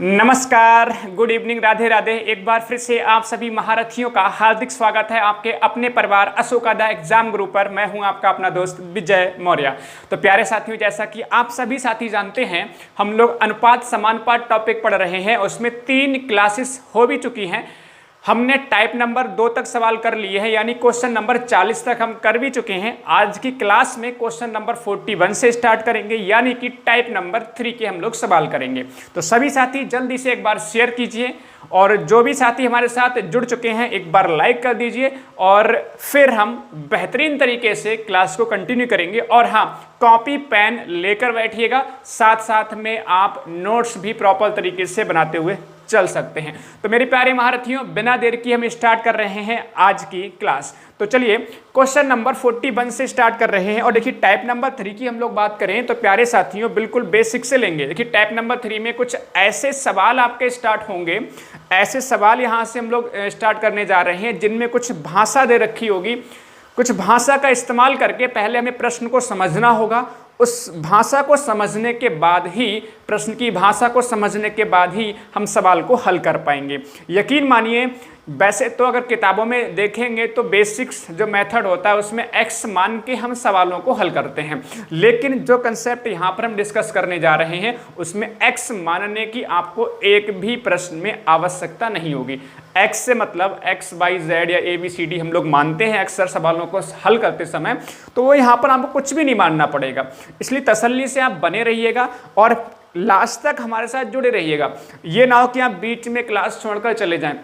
नमस्कार, good evening, Radhe Radhe. एक बार फिर से आप सभी महारथियों का हार्दिक स्वागत है आपके अपने परिवार अशोकादा एग्जाम ग्रुप पर। मैं हूं आपका अपना दोस्त विजय मौर्य। तो प्यारे साथियों, जैसा कि आप सभी साथी जानते हैं, हम लोग अनुपात समानुपात टॉपिक पढ़ रहे हैं। उसमें 3 क्लासेस हो भी चुकी हैं। हमने टाइप नंबर 2 तक सवाल कर लिए हैं, यानी क्वेश्चन नंबर 40 तक हम कर भी चुके हैं। आज की क्लास में क्वेश्चन नंबर 41 से स्टार्ट करेंगे, यानी कि टाइप नंबर 3 के हम लोग सवाल करेंगे। तो सभी साथी जल्दी से एक बार शेयर कीजिए, और जो भी साथी हमारे साथ जुड़ चुके हैं एक बार लाइक कर दीजिए, और फिर हम बेहतरीन तरीके से क्लास को कंटिन्यू करेंगे। और हाँ, कॉपी पेन लेकर बैठिएगा, साथ साथ में आप नोट्स भी प्रॉपर तरीके से बनाते हुए चल सकते हैं। तो मेरे प्यारे महारथियों, बिना देर की हम स्टार्ट कर रहे हैं आज की क्लास। तो चलिए क्वेश्चन नंबर 41 से स्टार्ट कर रहे हैं। और देखिए, टाइप नंबर 3 की हम लोग बात करें तो प्यारे साथियों बिल्कुल बेसिक से लेंगे। देखिए, टाइप नंबर 3 में कुछ ऐसे सवाल आपके स्टार्ट होंगे, ऐसे सवाल यहाँ से हम लोग स्टार्ट करने जा रहे हैं जिनमें कुछ भाषा दे रखी होगी। कुछ भाषा का इस्तेमाल करके पहले हमें प्रश्न को समझना होगा। उस भाषा को समझने के बाद ही, प्रश्न की भाषा को समझने के बाद ही हम सवाल को हल कर पाएंगे। यकीन मानिए, वैसे तो अगर किताबों में देखेंगे तो बेसिक्स जो मेथड होता है उसमें एक्स मान के हम सवालों को हल करते हैं, लेकिन जो कंसेप्ट यहाँ पर हम डिस्कस करने जा रहे हैं उसमें एक्स मानने की आपको एक भी प्रश्न में आवश्यकता नहीं होगी। एक्स से मतलब एक्स वाई जेड या ए बी सी डी हम लोग मानते हैं अक्सर सवालों को हल करते समय, तो वो यहाँ पर आपको कुछ भी नहीं मानना पड़ेगा। इसलिए तसल्ली से आप बने रहिएगा और लास्ट तक हमारे साथ जुड़े रहिएगा। ये ना हो कि आप बीच में क्लास छोड़कर चले जाएं,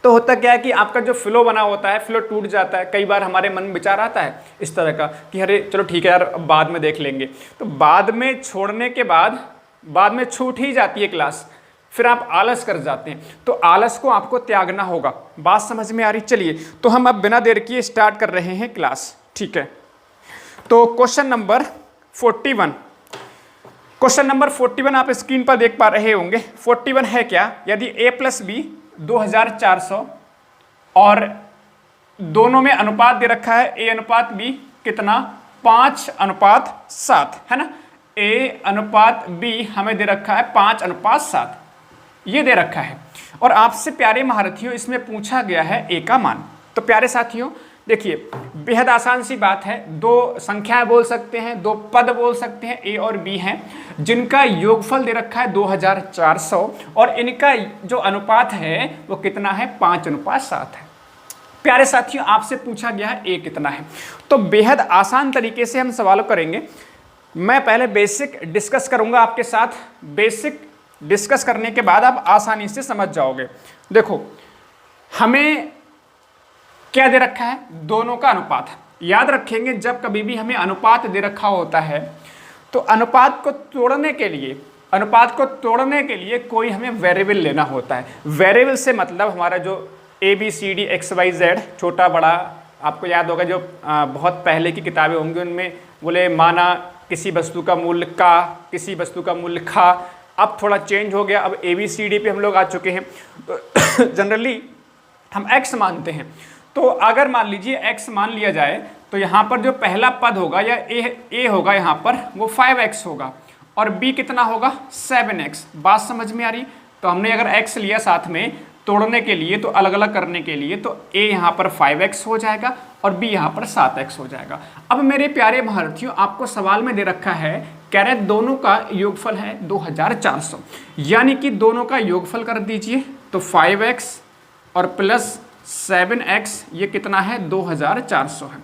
तो होता क्या है कि आपका जो फ्लो बना होता है फ्लो टूट जाता है। कई बार हमारे मन में विचार आता है इस तरह का कि अरे चलो ठीक है यार, अब बाद में देख लेंगे। तो बाद में छोड़ने के बाद में छूट ही जाती है क्लास, फिर आप आलस कर जाते हैं। तो आलस को आपको त्यागना होगा। बात समझ में आ रही? चलिए, तो हम अब बिना देर किए स्टार्ट कर रहे हैं क्लास, ठीक है। तो क्वेश्चन नंबर 41, क्वेश्चन नंबर 41 आप स्क्रीन पर देख पा रहे होंगे। 41 है क्या? यदि a प्लस बी 2400 और दोनों में अनुपात दे रखा है a अनुपात b कितना, 5:7, है ना। a अनुपात b हमें दे रखा है 5:7, ये दे रखा है। और आपसे प्यारे महारथियों इसमें पूछा गया है a का मान। तो प्यारे साथियों देखिए, बेहद आसान सी बात है। 2 संख्याएं बोल सकते हैं, 2 पद बोल सकते हैं, a और b हैं, जिनका योगफल दे रखा है 2400, और इनका जो अनुपात है वो कितना है, 5:7 है। प्यारे साथियों, आपसे पूछा गया है a कितना है। तो बेहद आसान तरीके से हम सवाल करेंगे। मैं पहले बेसिक डिस्कस करूंगा आपके साथ। बेसिक डिस्कस करने के बाद आप आसानी से समझ जाओगे। देखो, हमें क्या दे रखा है, दोनों का अनुपात। याद रखेंगे, जब कभी भी हमें अनुपात दे रखा होता है तो अनुपात को तोड़ने के लिए कोई हमें वेरिएबल लेना होता है। वेरिएबल से मतलब हमारा जो A B C D X Y Z, छोटा बड़ा, आपको याद होगा जो बहुत पहले की किताबें होंगी उनमें बोले माना किसी वस्तु का मूल्य का, किसी वस्तु का मूल्य खा। अब थोड़ा चेंज हो गया, अब ए बी सी डी पे हम लोग आ चुके हैं। तो जनरली हम एक्स मानते हैं। तो अगर मान लीजिए x मान लिया जाए तो यहाँ पर जो पहला पद होगा या a होगा, यहाँ पर वो 5x होगा, और b कितना होगा, 7x। बात समझ में आ रही? तो हमने अगर x लिया साथ में तोड़ने के लिए, तो अलग अलग करने के लिए, तो a यहाँ पर 5x हो जाएगा और b यहाँ पर 7x हो जाएगा। अब मेरे प्यारे महारथियों, आपको सवाल में दे रखा है, कह रहे दोनों का योगफल है 2400, यानी कि दोनों का योगफल कर दीजिए। तो 5x और प्लस 7x ये कितना है, 2400 है।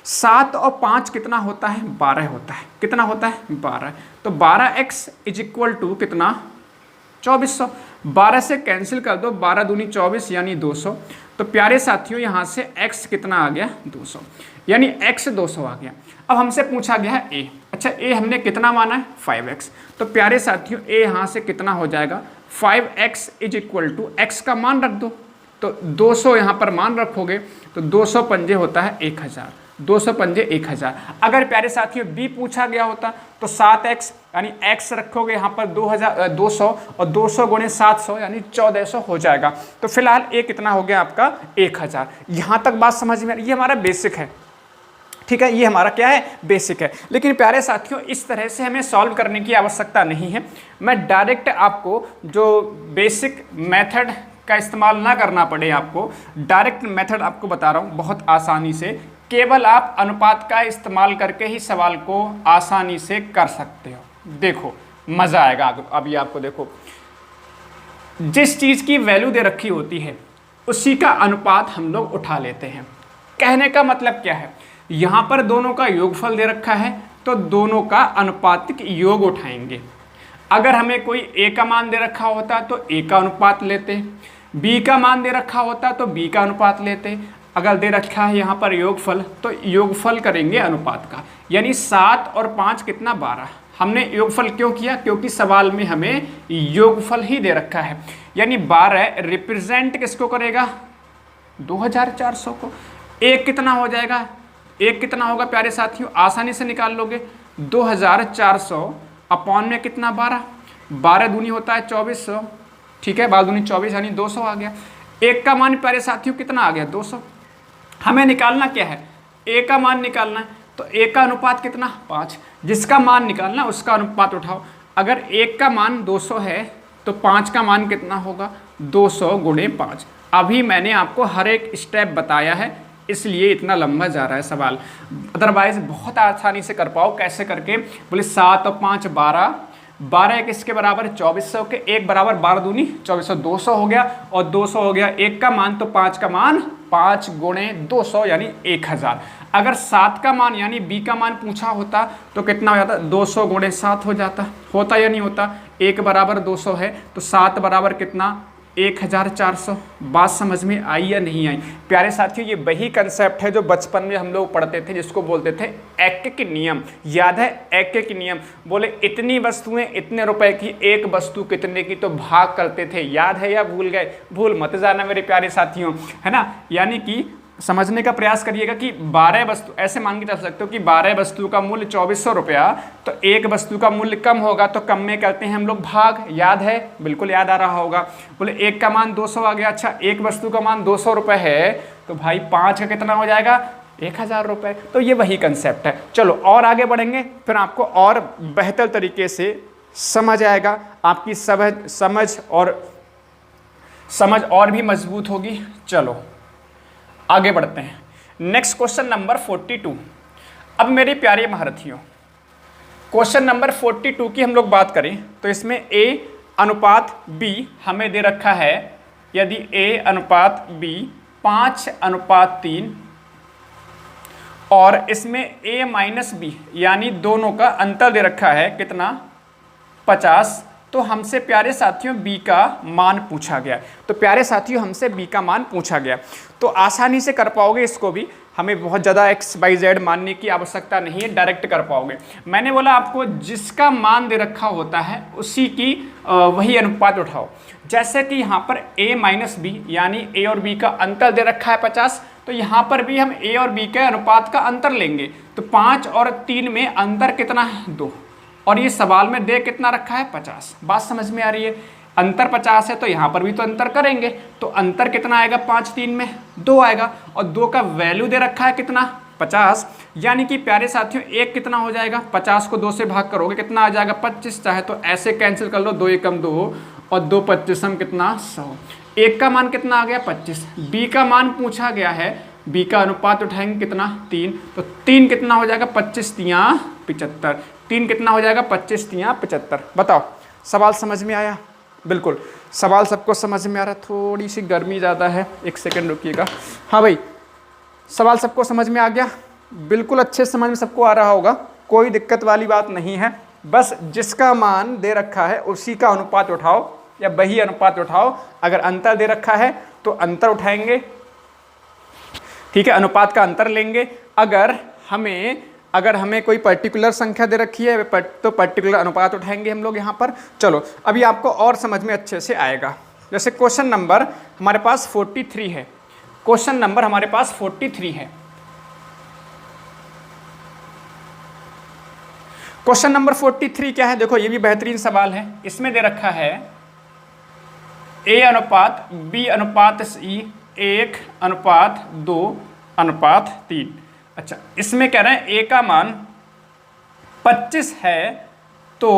7 और 5 कितना होता है, 12 होता है। कितना होता है, 12। तो 12x इज इक्वल टू कितना, 2400। 12 से कैंसिल कर दो, 12 दूनी 24 यानी 200। तो प्यारे साथियों यहाँ से x कितना आ गया, 200, यानी x 200 आ गया। अब हमसे पूछा गया है a। अच्छा, a हमने कितना माना है, 5x। तो प्यारे साथियों a यहाँ से कितना हो जाएगा, 5x is equal to x का मान रख दो। तो 200 यहाँ पर मान रखोगे तो 200 पंजे होता है 1000, 200 पंजे 1000। अगर प्यारे साथियों b पूछा गया होता तो 7x यानी x रखोगे यहाँ पर 200 और 200 गुणे 700 यानी 1400 हो जाएगा। तो फिलहाल a कितना हो गया आपका, 1000। यहाँ तक बात समझ में, ये हमारा बेसिक है, ठीक है, ये हमारा क्या है, बेसिक है। लेकिन प्यारे साथियों, इस तरह से हमें सॉल्व करने की आवश्यकता नहीं है। मैं डायरेक्ट आपको जो बेसिक मेथड का इस्तेमाल ना करना पड़े, आपको डायरेक्ट मेथड आपको बता रहा हूँ बहुत आसानी से। केवल आप अनुपात का इस्तेमाल करके ही सवाल को आसानी से कर सकते हो। देखो मज़ा आएगा। अभी आपको देखो, जिस चीज़ की वैल्यू दे रखी होती है उसी का अनुपात हम लोग उठा लेते हैं। कहने का मतलब क्या है, यहाँ पर दोनों का योगफल दे रखा है तो दोनों का अनुपातिक योग उठाएंगे। अगर हमें कोई ए का मान दे रखा होता तो ए का अनुपात लेते, बी का मान दे रखा होता तो बी का अनुपात लेते। अगर दे रखा है यहाँ पर योगफल तो योगफल करेंगे अनुपात का, यानी 7 और 5 कितना 12। हमने योगफल क्यों किया, क्योंकि सवाल में हमें योगफल ही दे रखा है। यानी 12 रिप्रेजेंट किसको करेगा, 2400 को। एक कितना हो जाएगा, एक कितना होगा प्यारे साथियों, आसानी से निकाल लोगे। 2400 अपॉन में कितना 12, 12 दूनी होता है 2400, ठीक है, 12 दूनी 24 यानी 200 आ गया। एक का मान प्यारे साथियों कितना आ गया 200। हमें निकालना क्या है, ए का मान निकालना है, तो ए का अनुपात कितना 5। जिसका मान निकालना उसका अनुपात उठाओ। अगर एक का मान 200 है तो 5 का मान कितना होगा, 200 गुणे 5। अभी मैंने आपको हर एक स्टेप बताया है, इसलिए इतना लंबा जा रहा है सवाल। अदरवाइज बहुत आसानी से कर पाओ। कैसे करके, बोले 7 और 5 12, 12 किसके बराबर 2400 के, एक बराबर 12 दूनी 2400, 200 हो गया। और 200 हो गया एक का मान तो 5 का मान, 5 गुणे 200 यानी 1000। अगर 7 का मान यानी बी का मान पूछा होता तो कितना हो जाता, 200 गुणे 7 हो जाता। होता या नहीं होता, एक बराबर 200 है तो 7 बराबर कितना 1400। बात समझ में आई या नहीं आई प्यारे साथियों। ये वही कंसेप्ट है जो बचपन में हम लोग पढ़ते थे, जिसको बोलते थे ऐक्य नियम। याद है ऐक्य नियम, बोले इतनी वस्तुएं इतने रुपए की, एक वस्तु कितने की, तो भाग करते थे। याद है या भूल गए, भूल मत जाना मेरे प्यारे साथियों, है ना। यानी कि समझने का प्रयास करिएगा कि 12 वस्तु, ऐसे मान के चल सकते हो कि 12 वस्तु का मूल्य 2400 रुपया, तो एक वस्तु का मूल्य कम होगा तो कम में करते हैं हम लोग भाग। याद है, बिल्कुल याद आ रहा होगा। बोले एक का मान 200 आ गया, अच्छा एक वस्तु का मान 200 रुपये है तो भाई 5 का कितना हो जाएगा 1000 रुपये। तो ये वही कंसेप्ट है। चलो और आगे बढ़ेंगे, फिर आपको और बेहतर तरीके से समझ आएगा, आपकी समझ और भी मजबूत होगी। चलो आगे बढ़ते हैं। Next question number 42। अब मेरे प्यारे महारथियों, क्वेश्चन नंबर 42 की हम लोग बात करें तो इसमें a अनुपात b हमें दे रखा है। यदि a अनुपात b 5:3 और इसमें a माइनस b यानी दोनों का अंतर दे रखा है कितना 50, तो हमसे प्यारे साथियों b का मान पूछा गया। तो प्यारे साथियों हमसे b का मान पूछा गया तो आसानी से कर पाओगे इसको भी, हमें बहुत ज़्यादा x, y, z मानने की आवश्यकता नहीं है, डायरेक्ट कर पाओगे। मैंने बोला आपको जिसका मान दे रखा होता है उसी की वही अनुपात उठाओ। जैसे कि यहाँ पर a माइनस बी यानी a और b का अंतर दे रखा है 50, तो यहाँ पर भी हम a और b के अनुपात का अंतर लेंगे। तो 5 और 3 में अंतर कितना है 2, और ये सवाल में दे कितना रखा है 50। बात समझ में आ रही है, अंतर 50 है तो यहाँ पर भी तो अंतर करेंगे, तो अंतर कितना आएगा 5 3 में 2 आएगा, और 2 का वैल्यू दे रखा है कितना 50। यानी कि प्यारे साथियों एक कितना हो जाएगा, 50 को 2 से भाग करोगे कितना आ जाएगा 25, चाहे तो ऐसे कैंसिल कर लो, 2 एकम 2 और 2 25 कितना 100। एक का मान कितना आ गया 25, बी का मान पूछा गया है, बी का अनुपात उठाएंगे कितना 3, तो 3 कितना हो जाएगा 25 3 75, 3 कितना हो जाएगा 25 3 75। बताओ सवाल समझ में आया? बिल्कुल सवाल सबको समझ में आ रहा है। थोड़ी सी गर्मी ज़्यादा है, एक सेकंड रुकिएगा। हाँ भाई सवाल सबको समझ में आ गया? बिल्कुल अच्छे समझ में सबको आ रहा होगा, कोई दिक्कत वाली बात नहीं है। बस जिसका मान दे रखा है उसी का अनुपात उठाओ या वही अनुपात उठाओ। अगर अंतर दे रखा है तो अंतर उठाएंगे, ठीक है, अनुपात का अंतर लेंगे। अगर हमें कोई पर्टिकुलर संख्या दे रखी है तो पर्टिकुलर अनुपात उठाएंगे हम लोग यहाँ पर। चलो अभी आपको और समझ में अच्छे से आएगा। जैसे क्वेश्चन नंबर हमारे पास 43 है, क्वेश्चन नंबर हमारे पास 43 है। क्वेश्चन नंबर 43 क्या है, देखो ये भी बेहतरीन सवाल है। इसमें दे रखा है a अनुपात b अनुपात c 1:2:3। अच्छा, इसमें कह रहे हैं a का मान 25 है तो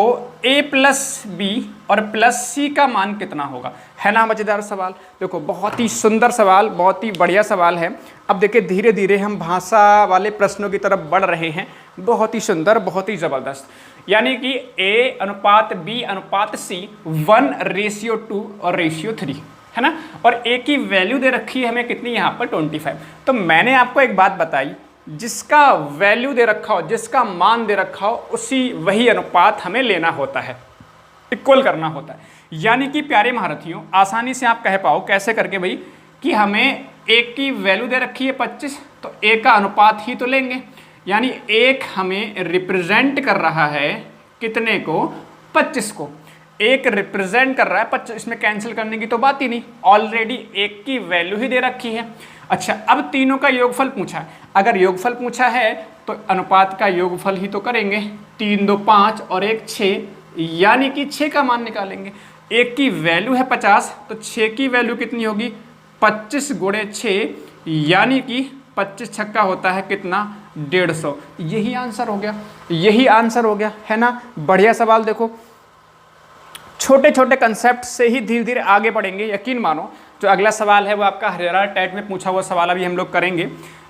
a प्लस बी और प्लस सी का मान कितना होगा। है ना मजेदार सवाल। देखो बहुत ही सुंदर सवाल, बहुत ही बढ़िया सवाल है। अब देखिए धीरे धीरे हम भाषा वाले प्रश्नों की तरफ बढ़ रहे हैं। बहुत ही सुंदर, बहुत ही जबरदस्त। यानी कि a अनुपात b अनुपात c 1:2 और रेशियो 3, है ना। और a की वैल्यू दे रखी है हमें कितनी, यहाँ पर 25। तो मैंने आपको एक बात बताई, जिसका वैल्यू दे रखा हो, जिसका मान दे रखा हो, उसी वही अनुपात हमें लेना होता है, इक्वल करना होता है। यानी कि प्यारे महारथियों, आसानी से आप कह पाओ कैसे करके भाई, कि हमें एक की वैल्यू दे रखी है 25, तो एक का अनुपात ही तो लेंगे। यानी एक हमें रिप्रेजेंट कर रहा है कितने को, 25 को। एक रिप्रेजेंट कर रहा है 25, इसमें कैंसिल करने की तो बात ही नहीं, ऑलरेडी एक की वैल्यू ही दे रखी है। अच्छा, अब तीनों का योगफल पूछा है। अगर योगफल पूछा है तो अनुपात का योगफल ही तो करेंगे। 3 2 5 और 1 6, यानी कि 6 का मान निकालेंगे। एक की वैल्यू है 50, तो 6 की वैल्यू कितनी होगी, 25 गुणे 6, यानी कि 25 छक्का होता है कितना, 150। यही आंसर हो गया, यही आंसर हो गया, है ना। बढ़िया सवाल। देखो छोटे छोटे कंसेप्ट से ही धीरे धीरे आगे बढ़ेंगे, यकीन मानो। जो अगला सवाल है वो आपका हरियाणा टेट में पूछा हुआ सवाल अभी हम लोग करेंगे।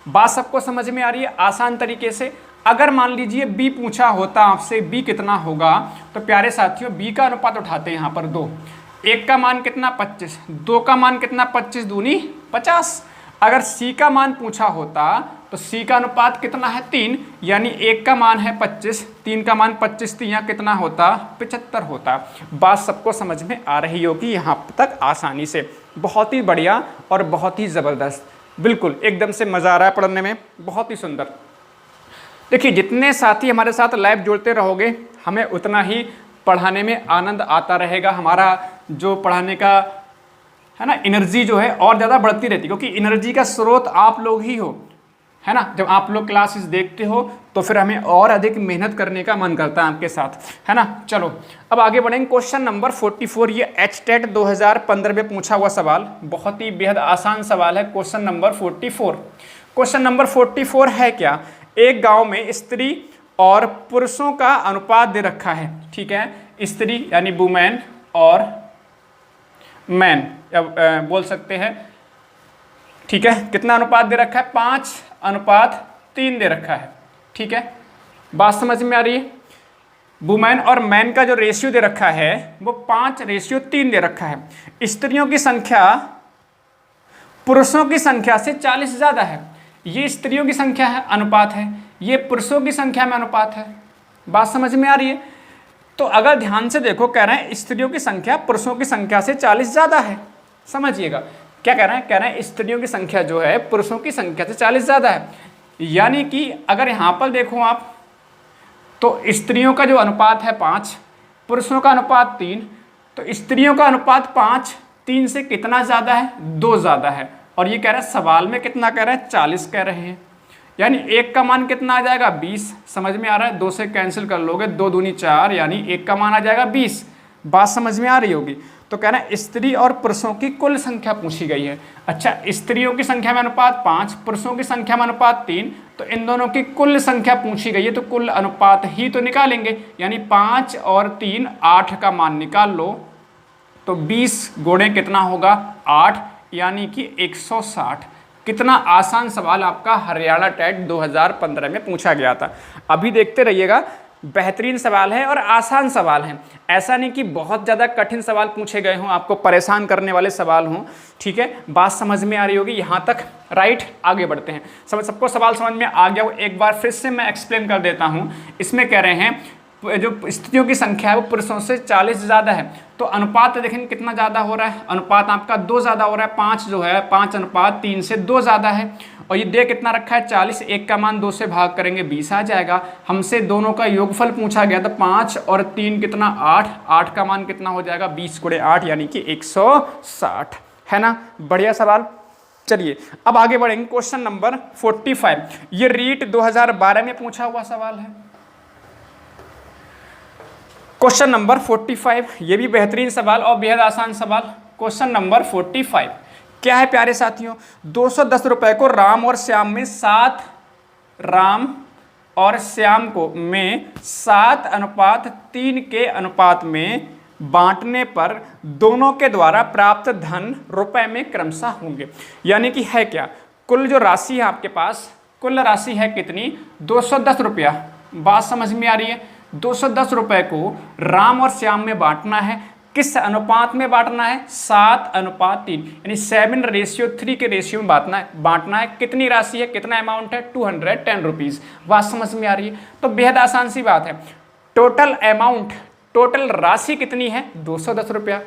बात सबको समझ में आ रही है आसान तरीके से। अगर मान लीजिए बी पूछा होता आपसे, बी कितना होगा, तो प्यारे साथियों बी का अनुपात उठाते हैं यहाँ पर 2। एक का मान कितना, 25, 2 का मान कितना, 25 दूनी 50। अगर सी का मान पूछा होता तो सी का अनुपात कितना है, 3, यानी एक का मान है 25, 3 का मान 25, तो यहाँ कितना होता, 75 होता। बात सबको समझ में आ रही होगी यहाँ तक आसानी से। बहुत ही बढ़िया और बहुत ही ज़बरदस्त, बिल्कुल एकदम से मज़ा आ रहा है पढ़ने में, बहुत ही सुंदर। देखिए जितने साथी हमारे साथ लाइव जुड़ते रहोगे, हमें उतना ही पढ़ाने में आनंद आता रहेगा। हमारा जो पढ़ाने का है ना, एनर्जी जो है और ज़्यादा बढ़ती रहती है, क्योंकि एनर्जी का स्रोत आप लोग ही हो, है ना। जब आप लोग क्लासेस देखते हो तो फिर हमें और अधिक मेहनत करने का मन करता है आपके साथ, है ना। चलो अब आगे बढ़ेंगे। क्वेश्चन नंबर 44, ये HTET 2015 में पूछा हुआ सवाल, बहुत ही बेहद आसान सवाल है। क्वेश्चन नंबर 44, क्वेश्चन नंबर 44 है क्या, एक गांव में स्त्री और पुरुषों का अनुपात दे रखा है, ठीक है। स्त्री यानी वुमेन और मैन बोल सकते हैं, ठीक है। कितना अनुपात दे रखा है, 5:3 दे रखा है, ठीक है। बात समझ में आ रही है। वुमेन और मैन का जो रेशियो दे रखा है वो 5:3 दे रखा है। स्त्रियों की संख्या पुरुषों की संख्या से 40 ज़्यादा है। ये स्त्रियों की संख्या है, अनुपात है, ये पुरुषों की संख्या में अनुपात है। बात समझ में आ रही है। तो अगर ध्यान से देखो, कह रहे हैं स्त्रियों की संख्या पुरुषों की संख्या से 40 ज़्यादा है। समझिएगा क्या कह रहे हैं, कह रहे हैं स्त्रियों की संख्या जो है पुरुषों की संख्या से 40 ज़्यादा है। यानी कि अगर यहाँ पर देखो आप, तो स्त्रियों का जो अनुपात है 5, पुरुषों का अनुपात 3, तो स्त्रियों का अनुपात 5:3 से कितना ज़्यादा है, 2 ज़्यादा है। और ये कह रहे हैं सवाल में कितना कह रहे हैं, 40 कह रहे हैं। यानी एक का मान कितना आ जाएगा, 20। समझ में आ रहा है, 2 से कैंसिल कर लोगे, 2 दूनी 4, यानी एक का मान आ जाएगा 20। बात समझ में आ रही होगी। तो कह रहे हैं स्त्री और पुरुषों की कुल संख्या पूछी गई है। अच्छा, स्त्रियों की संख्या में अनुपात 5, पुरुषों की संख्या में अनुपात 3, तो इन दोनों की कुल संख्या पूछी गई है, तो कुल अनुपात ही तो निकालेंगे। यानी 5 और 3 8 का मान निकाल लो, तो 20 गुणे कितना होगा, 8, यानी कि 160। कितना आसान सवाल आपका हरियाणा टेट 2015 में पूछा गया था। अभी देखते रहिएगा, बेहतरीन सवाल है और आसान सवाल है। ऐसा नहीं कि बहुत ज़्यादा कठिन सवाल पूछे गए हों, आपको परेशान करने वाले सवाल हों, ठीक है। बात समझ में आ रही होगी यहाँ तक, राइट। आगे बढ़ते हैं। सबको सवाल समझ में आ गया हो, एक बार फिर से मैं एक्सप्लेन कर देता हूँ। इसमें कह रहे हैं जो स्त्रियों की संख्या है वो पुरुषों से 40 ज़्यादा है, तो अनुपात देखेंगे कितना ज़्यादा हो रहा है, अनुपात आपका 2 ज़्यादा हो रहा है। 5 जो है 5:3 से 2 ज़्यादा है। और ये दे कितना रखा है, 40, एक का मान 2 से भाग करेंगे 20 आ जाएगा। हमसे दोनों का योगफल पूछा गया था, 5 और 3 कितना, 8, 8 का मान कितना हो जाएगा, 20 गुणे 8, यानी कि 160, है ना। बढ़िया सवाल। चलिए अब आगे बढ़ेंगे। क्वेश्चन नंबर 45, ये रीट 2012 में पूछा हुआ सवाल है। क्वेश्चन नंबर 45, ये भी बेहतरीन सवाल और बेहद आसान सवाल। क्वेश्चन नंबर 45 क्या है प्यारे साथियों, 210 रुपए को राम और श्याम में 7 राम और श्याम को में 7:3 के अनुपात में बांटने पर दोनों के द्वारा प्राप्त धन रुपए में क्रमशः होंगे। यानी कि है क्या, कुल जो राशि है आपके पास, कुल राशि है कितनी, 210 रुपया। बात समझ में आ रही है? 210 रुपए को राम और श्याम में बांटना है। किस अनुपात में बांटना है? 7:3, यानी 7:3 के रेशियो में बांटना है। कितनी राशि है, कितना अमाउंट है? 210 रुपीज। बात समझ में आ रही है? तो बेहद आसान सी बात है। टोटल अमाउंट, टोटल राशि कितनी है? 210 रुपया।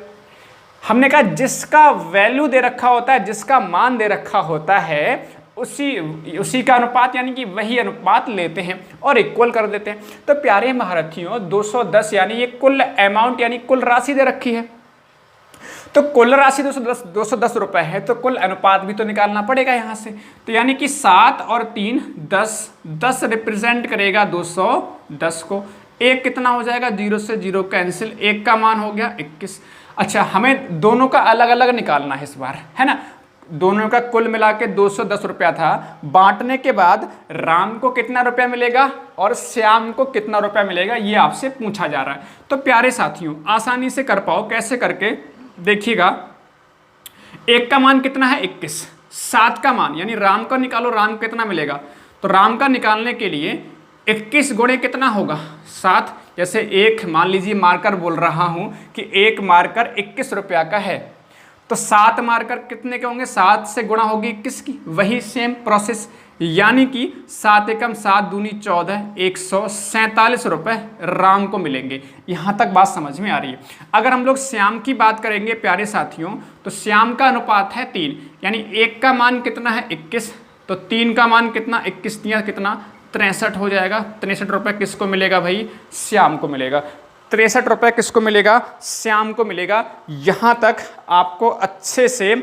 हमने कहा जिसका वैल्यू दे रखा होता है, जिसका मान दे रखा होता है, उसी का अनुपात, यानी कि वही अनुपात लेते हैं और इक्वल कर देते हैं। तो प्यारे महारथियों, 210 यानी ये कुल अमाउंट, यानी कुल राशि दे रखी है। तो कुल राशि 210 रुपए है, तो कुल अनुपात भी तो निकालना पड़ेगा यहां से। तो यानी कि 7 और 3 10 रिप्रेजेंट करेगा 210 को। एक कितना हो जाएगा, 0 से 0 कैंसिल, एक का मान हो गया 21। अच्छा, हमें दोनों का अलग अलग निकालना है इस बार, है ना। दोनों का कुल मिला के 210 रुपया था। बांटने के बाद राम को कितना रुपया मिलेगा और श्याम को कितना रुपया मिलेगा, ये आपसे पूछा जा रहा है। तो प्यारे साथियों, आसानी से कर पाओ, कैसे करके देखिएगा। एक का मान कितना है, 21। 7 का मान यानी राम का निकालो, राम को कितना मिलेगा। तो राम का निकालने के लिए 21 गुणे कितना होगा, 7। जैसे एक, मान लीजिए मार्कर बोल रहा हूं कि एक मार्कर 21 रुपया का है, तो 7 मार्कर कितने के होंगे, 7 से गुणा होगी 21 की। वही सेम प्रोसेस, यानी कि 7 एकम 7 दूनी 14, 147 रुपए राम को मिलेंगे। यहां तक बात समझ में आ रही है। अगर हम लोग श्याम की बात करेंगे प्यारे साथियों, तो श्याम का अनुपात है 3, यानी एक का मान कितना है 21, तो 3 का मान कितना, 21 दिया कितना 63 हो जाएगा। 63 रुपए किसको मिलेगा भाई, श्याम को मिलेगा। 63 रुपए किसको मिलेगा, श्याम को मिलेगा। यहां तक आपको अच्छे से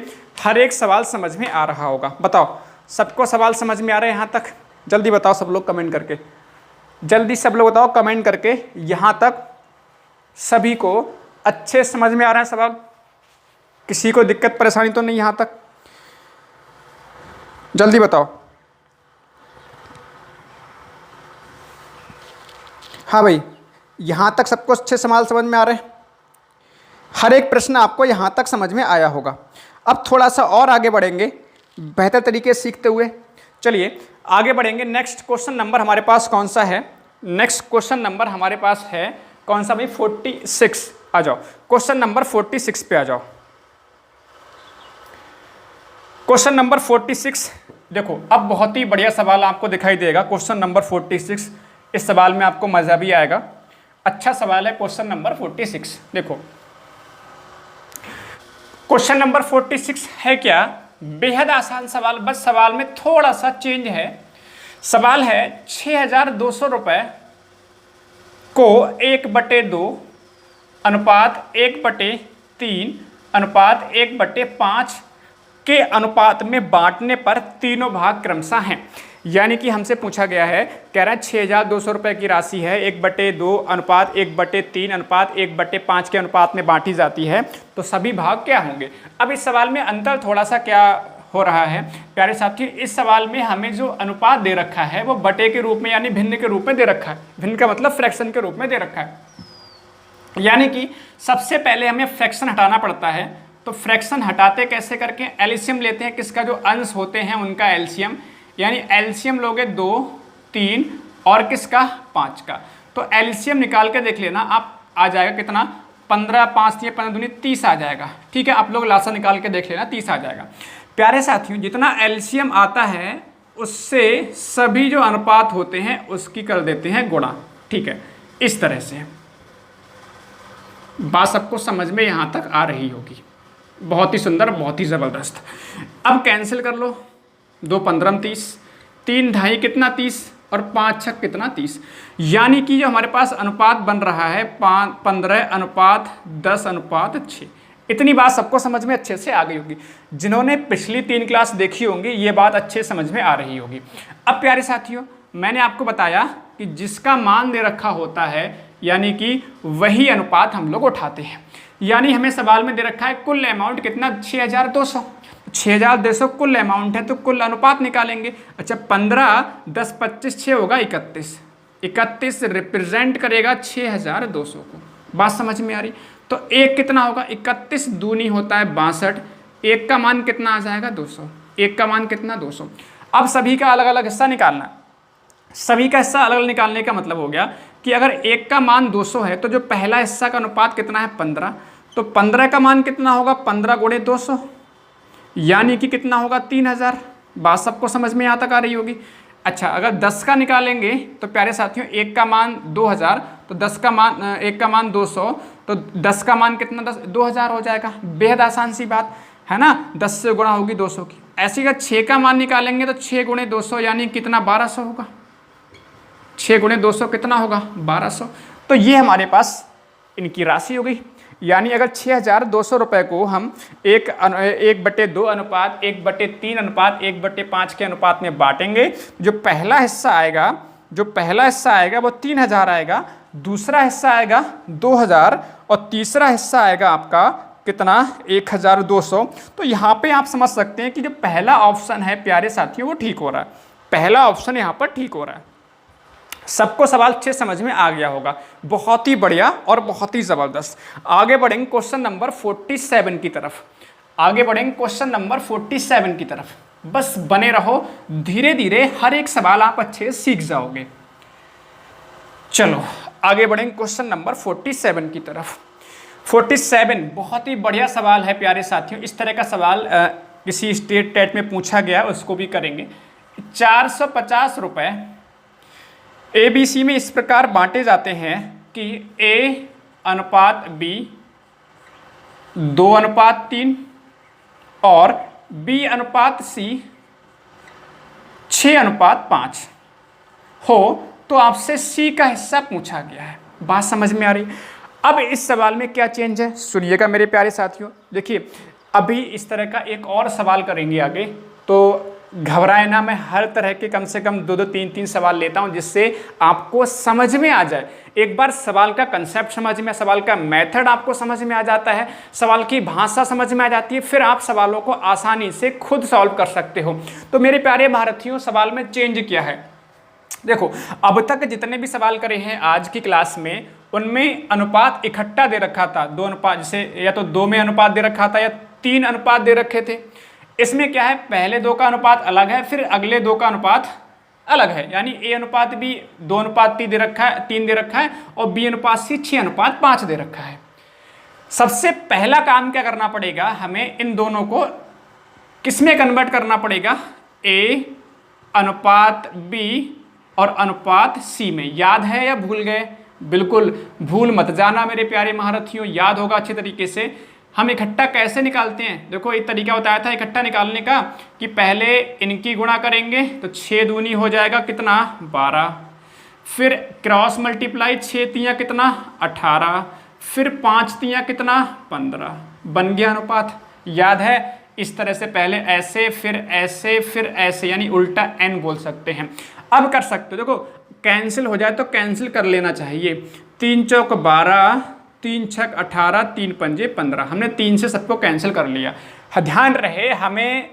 हर एक सवाल समझ में आ रहा होगा। बताओ, सबको सवाल समझ में आ रहा है यहां तक? जल्दी बताओ सब लोग कमेंट करके, जल्दी सब लोग बताओ कमेंट करके, यहां तक सभी को अच्छे समझ में आ रहा है सवाल? किसी को दिक्कत परेशानी तो नहीं यहां तक? जल्दी बताओ। हाँ भाई, यहां तक सबको अच्छे सवाल समझ में आ रहे हैं? हर एक प्रश्न आपको यहां तक समझ में आया होगा। अब थोड़ा सा और आगे बढ़ेंगे बेहतर तरीके से सीखते हुए। चलिए आगे बढ़ेंगे। नेक्स्ट क्वेश्चन नंबर हमारे पास कौन सा है? नेक्स्ट क्वेश्चन नंबर हमारे पास है कौन सा भाई, 46। आ जाओ, क्वेश्चन नंबर 46 पे आ जाओ। क्वेश्चन नंबर 46 देखो, अब बहुत ही बढ़िया सवाल आपको दिखाई देगा। क्वेश्चन नंबर 46, इस सवाल में आपको मजा भी आएगा। अच्छा सवाल है क्वेश्चन नंबर 46। देखो क्वेश्चन नंबर 46 है क्या, बेहद आसान सवाल, बस सवाल में थोड़ा सा चेंज है। सवाल है 6200 रुपए को 1/2 अनुपात 1/3 अनुपात 1/5 के अनुपात में बांटने पर तीनों भाग क्रमशः हैं। यानी कि हमसे पूछा गया है, कह रहा है 6200 रुपए की राशि है, 1/2 अनुपात 1/3 अनुपात 1/5 के अनुपात में बांटी जाती है, तो सभी भाग क्या होंगे। अब इस सवाल में अंतर थोड़ा सा क्या हो रहा है प्यारे साथी, इस सवाल में हमें जो अनुपात दे रखा है वो बटे के रूप में यानी भिन्न के रूप में दे रखा है। भिन्न का मतलब फ्रैक्शन के रूप में दे रखा है। यानी कि सबसे पहले हमें फ्रैक्शन हटाना पड़ता है। तो फ्रैक्शन हटाते कैसे करके, एलसीएम लेते हैं, किसका जो अंश होते हैं उनका एलसीएम, यानी एलसीएम लोगे 2, 3 और किसका 5 का। तो एलसीएम निकाल के देख लेना आप, आ जाएगा कितना, 15 5 15 दूनी 30 आ जाएगा। ठीक है, आप लोग लासा निकाल के देख लेना, 30 आ जाएगा। प्यारे साथियों, जितना एलसीएम आता है उससे सभी जो अनुपात होते हैं उसकी कर देते हैं गुणा। ठीक है, इस तरह से बात सबको समझ में यहाँ तक आ रही होगी। बहुत ही सुंदर, बहुत ही ज़बरदस्त। अब कैंसिल कर लो, 2 15 30, 3 ढाई कितना 30 और 5 6 कितना 30। यानी कि जो हमारे पास अनुपात बन रहा है 15:10:6। इतनी बात सबको समझ में अच्छे से आ गई होगी। जिन्होंने पिछली 3 क्लास देखी होंगी ये बात अच्छे समझ में आ रही होगी। अब प्यारे साथियों, मैंने आपको बताया कि जिसका मान दे रखा होता है यानी कि वही अनुपात हम लोग उठाते हैं। यानी हमें सवाल में दे रखा है कुल अमाउंट कितना, 6200। 6,200 कुल अमाउंट है तो कुल अनुपात निकालेंगे। अच्छा 15, 10, 25, 6 होगा 31। 31 रिप्रेजेंट करेगा 6,200 को। बात समझ में आ रही? तो एक कितना होगा? 31 दूनी होता है 62। एक का मान कितना आ जाएगा? 200। एक का मान कितना? 200। अब सभी का अलग अलग हिस्सा निकालना। सभी का हिस्सा अलग अलग निकालने का मतलब हो गया कि अगर एक का मान 200 है तो जो पहला हिस्सा का अनुपात कितना है? 15। तो 15 का मान कितना होगा? 15 गुणे 200 यानी कि कितना होगा? 3,000। बात सबको समझ में यहाँ तक आ रही होगी। अच्छा अगर 10 का निकालेंगे तो प्यारे साथियों एक का मान 2,000 तो 10 का मान एक का मान 200 तो 10 का मान कितना? 2,000 हो जाएगा। बेहद आसान सी बात है ना, 10 से गुणा होगी 200 की। ऐसे अगर 6 का मान निकालेंगे तो 6 गुणे 200 यानी कितना? 1200 होगा। 6 गुणे 200 कितना होगा? 1200। तो ये हमारे पास इनकी राशि हो गई। यानी अगर 6,200 रुपये को हम 1/2 अनुपात 1/3 अनुपात 1/5 के अनुपात में बांटेंगे, जो पहला हिस्सा आएगा वो 3,000 आएगा, दूसरा हिस्सा आएगा 2,000 और तीसरा हिस्सा आएगा आपका कितना? 1,200। तो यहाँ पे आप समझ सकते हैं कि जो पहला ऑप्शन है प्यारे साथियों वो ठीक हो रहा है। पहला ऑप्शन यहाँ पर ठीक हो रहा है। सबको सवाल अच्छे समझ में आ गया होगा। बहुत ही बढ़िया और बहुत ही ज़बरदस्त। आगे बढ़ेंगे क्वेश्चन नंबर 47 की तरफ। आगे बढ़ेंगे क्वेश्चन नंबर 47 की तरफ। बस बने रहो, धीरे धीरे हर एक सवाल आप अच्छे सीख जाओगे। चलो आगे बढ़ेंगे क्वेश्चन नंबर 47 की तरफ। 47 बहुत ही बढ़िया सवाल है प्यारे साथियों। इस तरह का सवाल किसी स्टेट टेट में पूछा गया, उसको भी करेंगे। 450 रुपये ABC में इस प्रकार बांटे जाते हैं कि A अनुपात B 2:3 और B अनुपात C 6:5 हो तो आपसे C का हिस्सा पूछा गया है। बात समझ में आ रही? अब इस सवाल में क्या चेंज है सुनिएगा मेरे प्यारे साथियों। देखिए अभी इस तरह का एक और सवाल करेंगे आगे, तो घबराए ना, मैं हर तरह के कम से कम 2-2, 3-3 सवाल लेता हूं जिससे आपको समझ में आ जाए। एक बार सवाल का कंसेप्ट समझ में, सवाल का मेथड आपको समझ में आ जाता है, सवाल की भाषा समझ में आ जाती है, फिर आप सवालों को आसानी से खुद सॉल्व कर सकते हो। तो मेरे प्यारे भारतीयों सवाल में चेंज किया है। देखो अब तक जितने भी सवाल करे हैं आज की क्लास में उनमें अनुपात इकट्ठा दे रखा था। 2 अनुपात, जैसे या तो 2 में अनुपात दे रखा था या 3 अनुपात दे रखे थे। इसमें क्या है, पहले 2 का अनुपात अलग है, फिर अगले 2 का अनुपात अलग है। यानी A अनुपात B 2:3 दे रखा है, 3 दे रखा है और B अनुपात C 6:5 दे रखा है। सबसे पहला काम क्या करना पड़ेगा, हमें इन दोनों को किसमें कन्वर्ट करना पड़ेगा? A अनुपात B और अनुपात C में। याद है या भूल गए? बिल्कुल भूल मत जाना मेरे प्यारे महारथियों, याद होगा अच्छे तरीके से। हम इकट्ठा कैसे निकालते हैं? देखो एक तरीका बताया था इकट्ठा निकालने का कि पहले इनकी गुणा करेंगे तो 6 दूनी हो जाएगा कितना? 12। फिर क्रॉस मल्टीप्लाई 6 तियाँ कितना? 18। फिर 5 तियाँ कितना? 15। बन गया अनुपात। याद है? इस तरह से पहले ऐसे फिर ऐसे फिर ऐसे, यानी उल्टा n बोल सकते हैं। अब कर सकते हो, देखो कैंसिल हो जाए तो कैंसिल कर लेना चाहिए। 3 चौक 12, 3 छक 18, 3 पंजे 15। हमने 3 से सबको कैंसिल कर लिया। ध्यान रहे हमें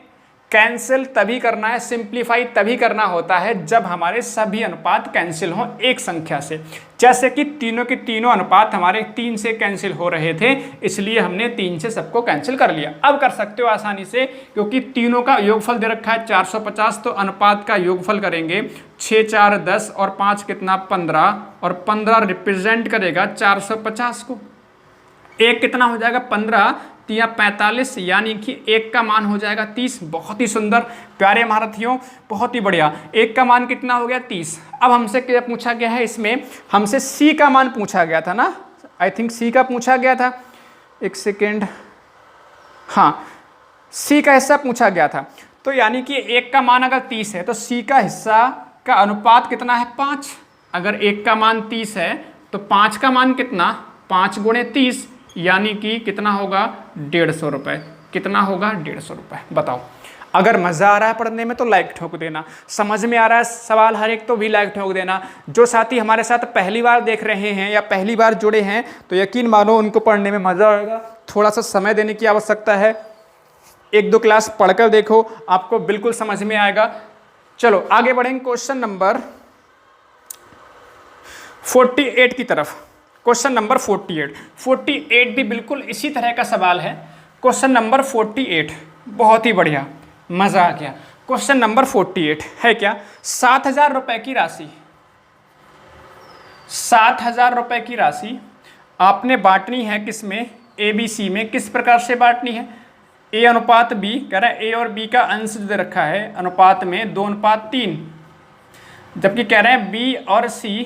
कैंसिल तभी करना है, सिंप्लीफाई तभी करना होता है जब हमारे सभी अनुपात कैंसिल हों एक संख्या से। जैसे कि तीनों के तीनों अनुपात हमारे 3 से कैंसिल हो रहे थे, इसलिए हमने 3 से सबको कैंसिल कर लिया। अब कर सकते हो आसानी से, क्योंकि तीनों का योगफल दे रखा है 450, तो अनुपात का योगफल करेंगे 6 4 10 और 5 कितना? 15 और 15 रिप्रेजेंट करेगा 450 को। एक कितना हो जाएगा? 15 तिया 45, यानी कि एक का मान हो जाएगा 30। बहुत ही सुंदर प्यारे महारथियों, बहुत ही बढ़िया। एक का मान कितना हो गया? 30। अब हमसे क्या पूछा गया है? इसमें हमसे C का मान पूछा गया था ना, आई थिंक C का पूछा गया था। एक सेकेंड, हाँ C का हिस्सा पूछा गया था। तो यानी कि एक का मान अगर 30 है तो C का हिस्सा का अनुपात कितना है? 5। अगर एक का मान 30 है तो 5 का मान कितना? 5 गुणे 30, यानी कि कितना होगा? 150 रुपये। कितना होगा? 150 रुपये। बताओ, अगर मज़ा आ रहा है पढ़ने में तो लाइक ठोक देना, समझ में आ रहा है सवाल हर एक तो भी लाइक ठोक देना। जो साथी हमारे साथ पहली बार देख रहे हैं या पहली बार जुड़े हैं तो यकीन मानो उनको पढ़ने में मज़ा आएगा। थोड़ा सा समय देने की आवश्यकता है। 1-2 क्लास पढ़कर देखो, आपको बिल्कुल समझ में आएगा। चलो आगे बढ़ेंगे क्वेश्चन नंबर 48 की तरफ। क्वेश्चन नंबर 48 भी बिल्कुल इसी तरह का सवाल है। क्वेश्चन नंबर 48 बहुत ही बढ़िया, मजा आ गया। क्वेश्चन नंबर 48 है क्या, 7,000 रुपए की राशि, 7,000 रुपए की राशि आपने बांटनी है किसमें, ABC में। किस प्रकार से बांटनी है, A अनुपात B, कह रहा है A और B का अंश दे रखा है अनुपात में 2:3, जबकि कह रहे हैं B और C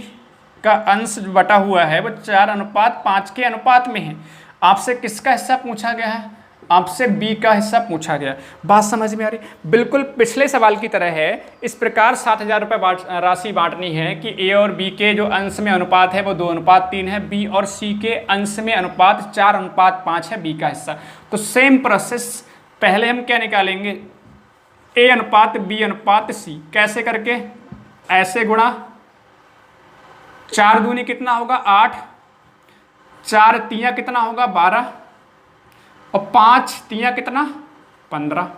का अंश बटा हुआ है वो 4:5 के अनुपात में है। आपसे किसका हिस्सा पूछा गया है, आपसे B का हिस्सा पूछा गया। बात समझ में आ रही, बिल्कुल पिछले सवाल की तरह है। इस प्रकार 7,000 रुपये राशि बांटनी है कि A और B के जो अंश में अनुपात है वो 2:3 है, B और C के अंश में अनुपात 4:5 है, B का हिस्सा। तो सेम प्रोसेस, पहले हम क्या निकालेंगे, A अनुपात B अनुपात C, कैसे करके, ऐसे गुणा 4 दूनी कितना होगा 8, 4 तिया कितना होगा 12 और 5 तिया कितना 15।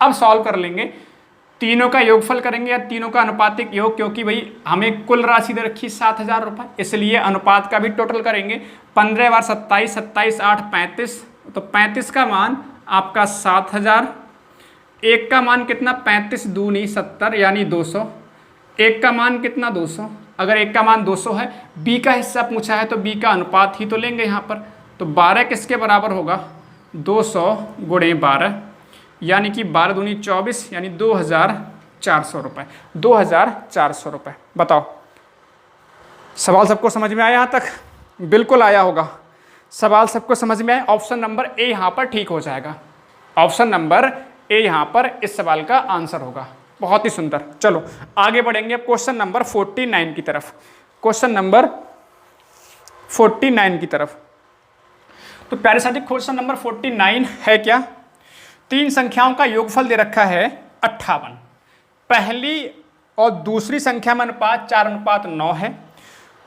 अब सॉल्व कर लेंगे, तीनों का योगफल करेंगे या तीनों का अनुपातिक योग, क्योंकि भाई हमें कुल राशि दे रखी 7,000 रुपये, इसलिए अनुपात का भी टोटल करेंगे। 15 बार 27, 27 8 35, तो 35 का मान आपका 7,000, एक का मान कितना 35 दूनी 70 यानी 200, एक का मान कितना 200। अगर एक का मान 200 है, B का हिस्सा पूछा है तो B का अनुपात ही तो लेंगे यहाँ पर। तो 12 किसके बराबर होगा, 200 गुणे 12 यानी कि 12 दूनी 24 यानी 2,400 रुपये, 2,400 रुपये। बताओ सवाल सबको समझ में आया यहाँ तक, बिल्कुल आया होगा। सवाल सबको समझ में आया, ऑप्शन नंबर ए यहाँ पर ठीक हो जाएगा, ऑप्शन नंबर ए यहाँ पर इस सवाल का आंसर होगा। बहुत ही सुंदर। चलो आगे बढ़ेंगे अब क्वेश्चन नंबर 49 की तरफ, क्वेश्चन नंबर 49 की तरफ। तो प्यारे साथी क्वेश्चन नंबर 49 है क्या, 3 संख्याओं का योगफल दे रखा है 58, पहली और दूसरी संख्या में अनुपात 4:9 है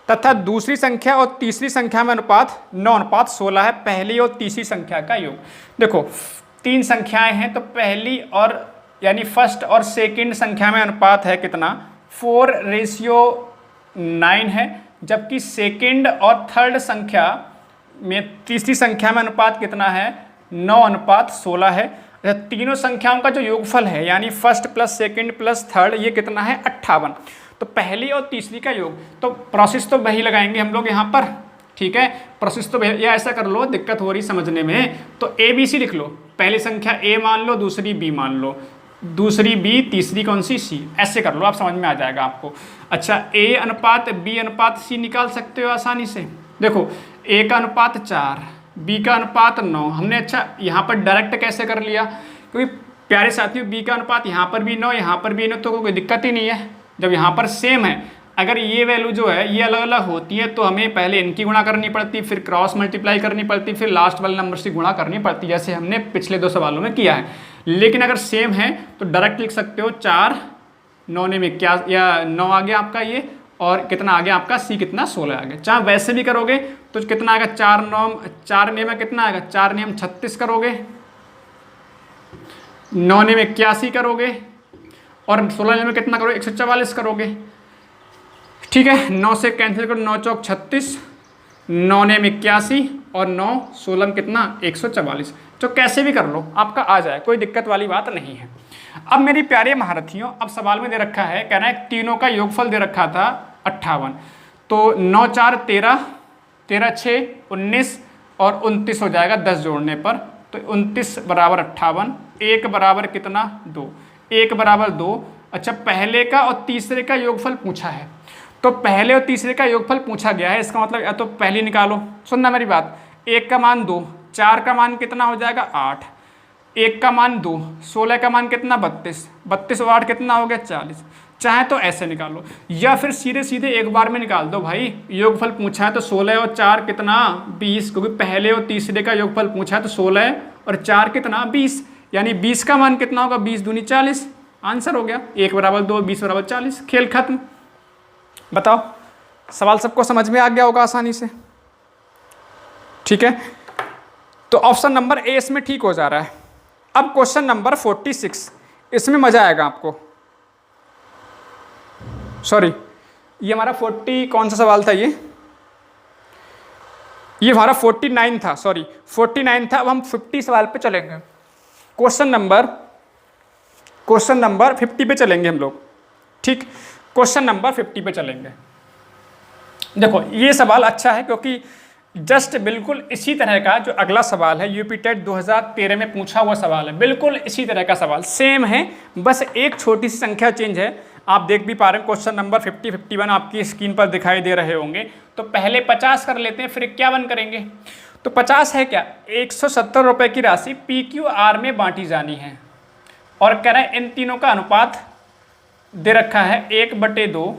तथा दूसरी संख्या और तीसरी संख्या में अनुपात 9:16 है, पहली और तीसरी संख्या का योग। देखो 3 संख्याएं हैं, तो पहली और यानी फर्स्ट और सेकंड संख्या में अनुपात है कितना 4:9 है, जबकि सेकंड और थर्ड संख्या में तीसरी संख्या में अनुपात कितना है 9:16 है। तीनों संख्याओं का जो योगफल है यानी first plus second plus third ये कितना है 58। तो पहली और तीसरी का योग, तो प्रोसेस तो वही लगाएंगे हम लोग यहाँ पर, ठीक है, प्रोसेस तो या ऐसा कर लो, दिक्कत हो रही समझने में, तो ABC लिख लो, पहली संख्या A मान लो, दूसरी B मान लो, दूसरी B, तीसरी कौन सी C, ऐसे कर लो, आप समझ में आ जाएगा आपको। अच्छा A अनुपात B अनुपात C निकाल सकते हो आसानी से। देखो A का अनुपात 4, B का अनुपात 9, हमने अच्छा यहाँ पर डायरेक्ट कैसे कर लिया, क्योंकि प्यारे साथियों B का अनुपात यहाँ पर भी 9 यहाँ पर भी 9, तो कोई दिक्कत ही नहीं है जब यहाँ पर सेम है। अगर ये वैल्यू जो है ये अलग अलग होती है तो हमें पहले इनकी गुणा करनी पड़ती, फिर क्रॉस मल्टीप्लाई करनी पड़ती, फिर लास्ट वाले नंबर से गुणा करनी पड़ती, जैसे हमने पिछले 2 सवालों में किया है। लेकिन अगर सेम है तो डायरेक्ट लिख सकते हो 4 9 में क्या, या 9 आ गया आपका ये, और कितना आ गया आपका C कितना 16 आ गया। चाहे वैसे भी करोगे तो कितना आएगा 4 9 में कितना आएगा 4 9 36 करोगे, 9 में 81 करोगे और 16 में कितना करोगे 144 करोगे, ठीक है। 9 से कैंसिल करो, 9 चौक 36, 9 में 81 और 9 16 में कितना 144। तो कैसे भी कर लो आपका आ जाए, कोई दिक्कत वाली बात नहीं है। अब मेरी प्यारे महारथियों, अब सवाल में दे रखा है, कह रहा है तीनों का योगफल दे रखा था 58, तो 9 4 13, 13 6 19 और 29 हो जाएगा 10 जोड़ने पर, तो 29 बराबर 58, 1 बराबर कितना 2, 1 बराबर 2। अच्छा पहले का और तीसरे का योगफल पूछा है, तो पहले और तीसरे का योगफल पूछा गया है, इसका मतलब या तो पहली निकालो, सुनना मेरी बात, 1 का मान 2, 4 का मान कितना हो जाएगा 8, 1 का मान 2, 16 का मान कितना 32, 32 और 8 कितना हो गया 40। चाहे तो ऐसे निकालो या फिर सीधे सीधे एक बार में निकाल दो भाई, योगफल पूछा है तो 16 और 4 कितना 20, क्योंकि पहले और तीसरे का योगफल पूछा है तो 16 और 4 कितना 20, यानी 20 का मान कितना होगा 20 दूनी 40, आंसर हो गया 1 बराबर 2 20 बराबर 40, खेल खत्म। बताओ सवाल सबको समझ में आ गया होगा आसानी से, ठीक है। तो ऑप्शन नंबर ए इसमें ठीक हो जा रहा है, अब क्वेश्चन नंबर 46, इसमें मजा आएगा आपको। सॉरी, ये हमारा 40 कौन सा सवाल था, ये हमारा 49 था, सॉरी 49 था। अब हम 50 सवाल पे चलेंगे। क्वेश्चन नंबर 50 पे चलेंगे हम लोग, ठीक। क्वेश्चन नंबर 50 पे चलेंगे। देखो ये सवाल अच्छा है क्योंकि जस्ट बिल्कुल इसी तरह का जो अगला सवाल है यूपी टेट 2013 में पूछा हुआ सवाल है, बिल्कुल इसी तरह का सवाल सेम है, बस एक छोटी सी संख्या चेंज है। आप देख भी पा रहे हैं क्वेश्चन नंबर 51 आपकी स्क्रीन पर दिखाई दे रहे होंगे। तो पहले 50 कर लेते हैं, फिर 51 करेंगे। तो 50 है क्या, 170 रुपये की राशि PQR में बांटी जानी है और कह रहे हैं इन तीनों का अनुपात दे रखा है 1/2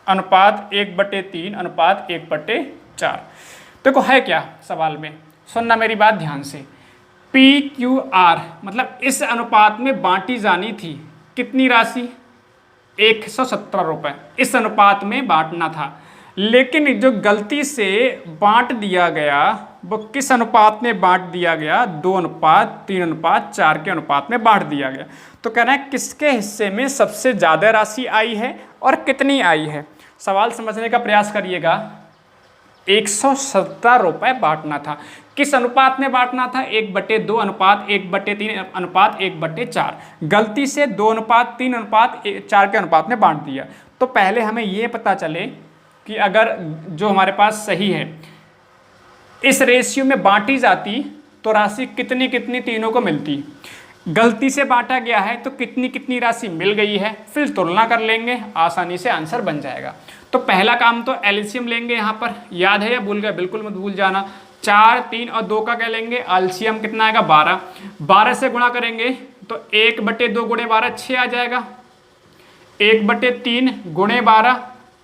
अनुपात 1/3 अनुपात 1/4। देखो है क्या सवाल में, सुनना मेरी बात ध्यान से। PQR मतलब इस अनुपात में बांटी जानी थी कितनी राशि, 170 रुपये इस अनुपात में बांटना था, लेकिन जो गलती से बांट दिया गया वो किस अनुपात में बांट दिया गया, 2:3:4 के अनुपात में बांट दिया गया। तो कह रहे हैं किसके हिस्से में सबसे ज़्यादा राशि आई है और कितनी आई है। सवाल समझने का प्रयास करिएगा। 170 रुपये बांटना था, किस अनुपात में बांटना था, 1/2 अनुपात 1/3 अनुपात 1/4। गलती से 2:3:4 के अनुपात में बांट दिया। तो पहले हमें ये पता चले कि अगर जो हमारे पास सही है इस रेशियो में बांटी जाती तो राशि कितनी कितनी तीनों को मिलती। गलती से बांटा गया है तो कितनी कितनी राशि मिल गई है, फिर तुलना कर लेंगे, आसानी से आंसर बन जाएगा। तो पहला काम तो एलसीएम लेंगे, यहाँ पर याद है या भूल गए, बिल्कुल मत भूल जाना। 4, 3 और 2 का क्या लेंगे, एलसीएम कितना आएगा 12। 12 से गुणा करेंगे तो 1/2 गुणे 12 6 आ जाएगा, 1/3 गुणे 12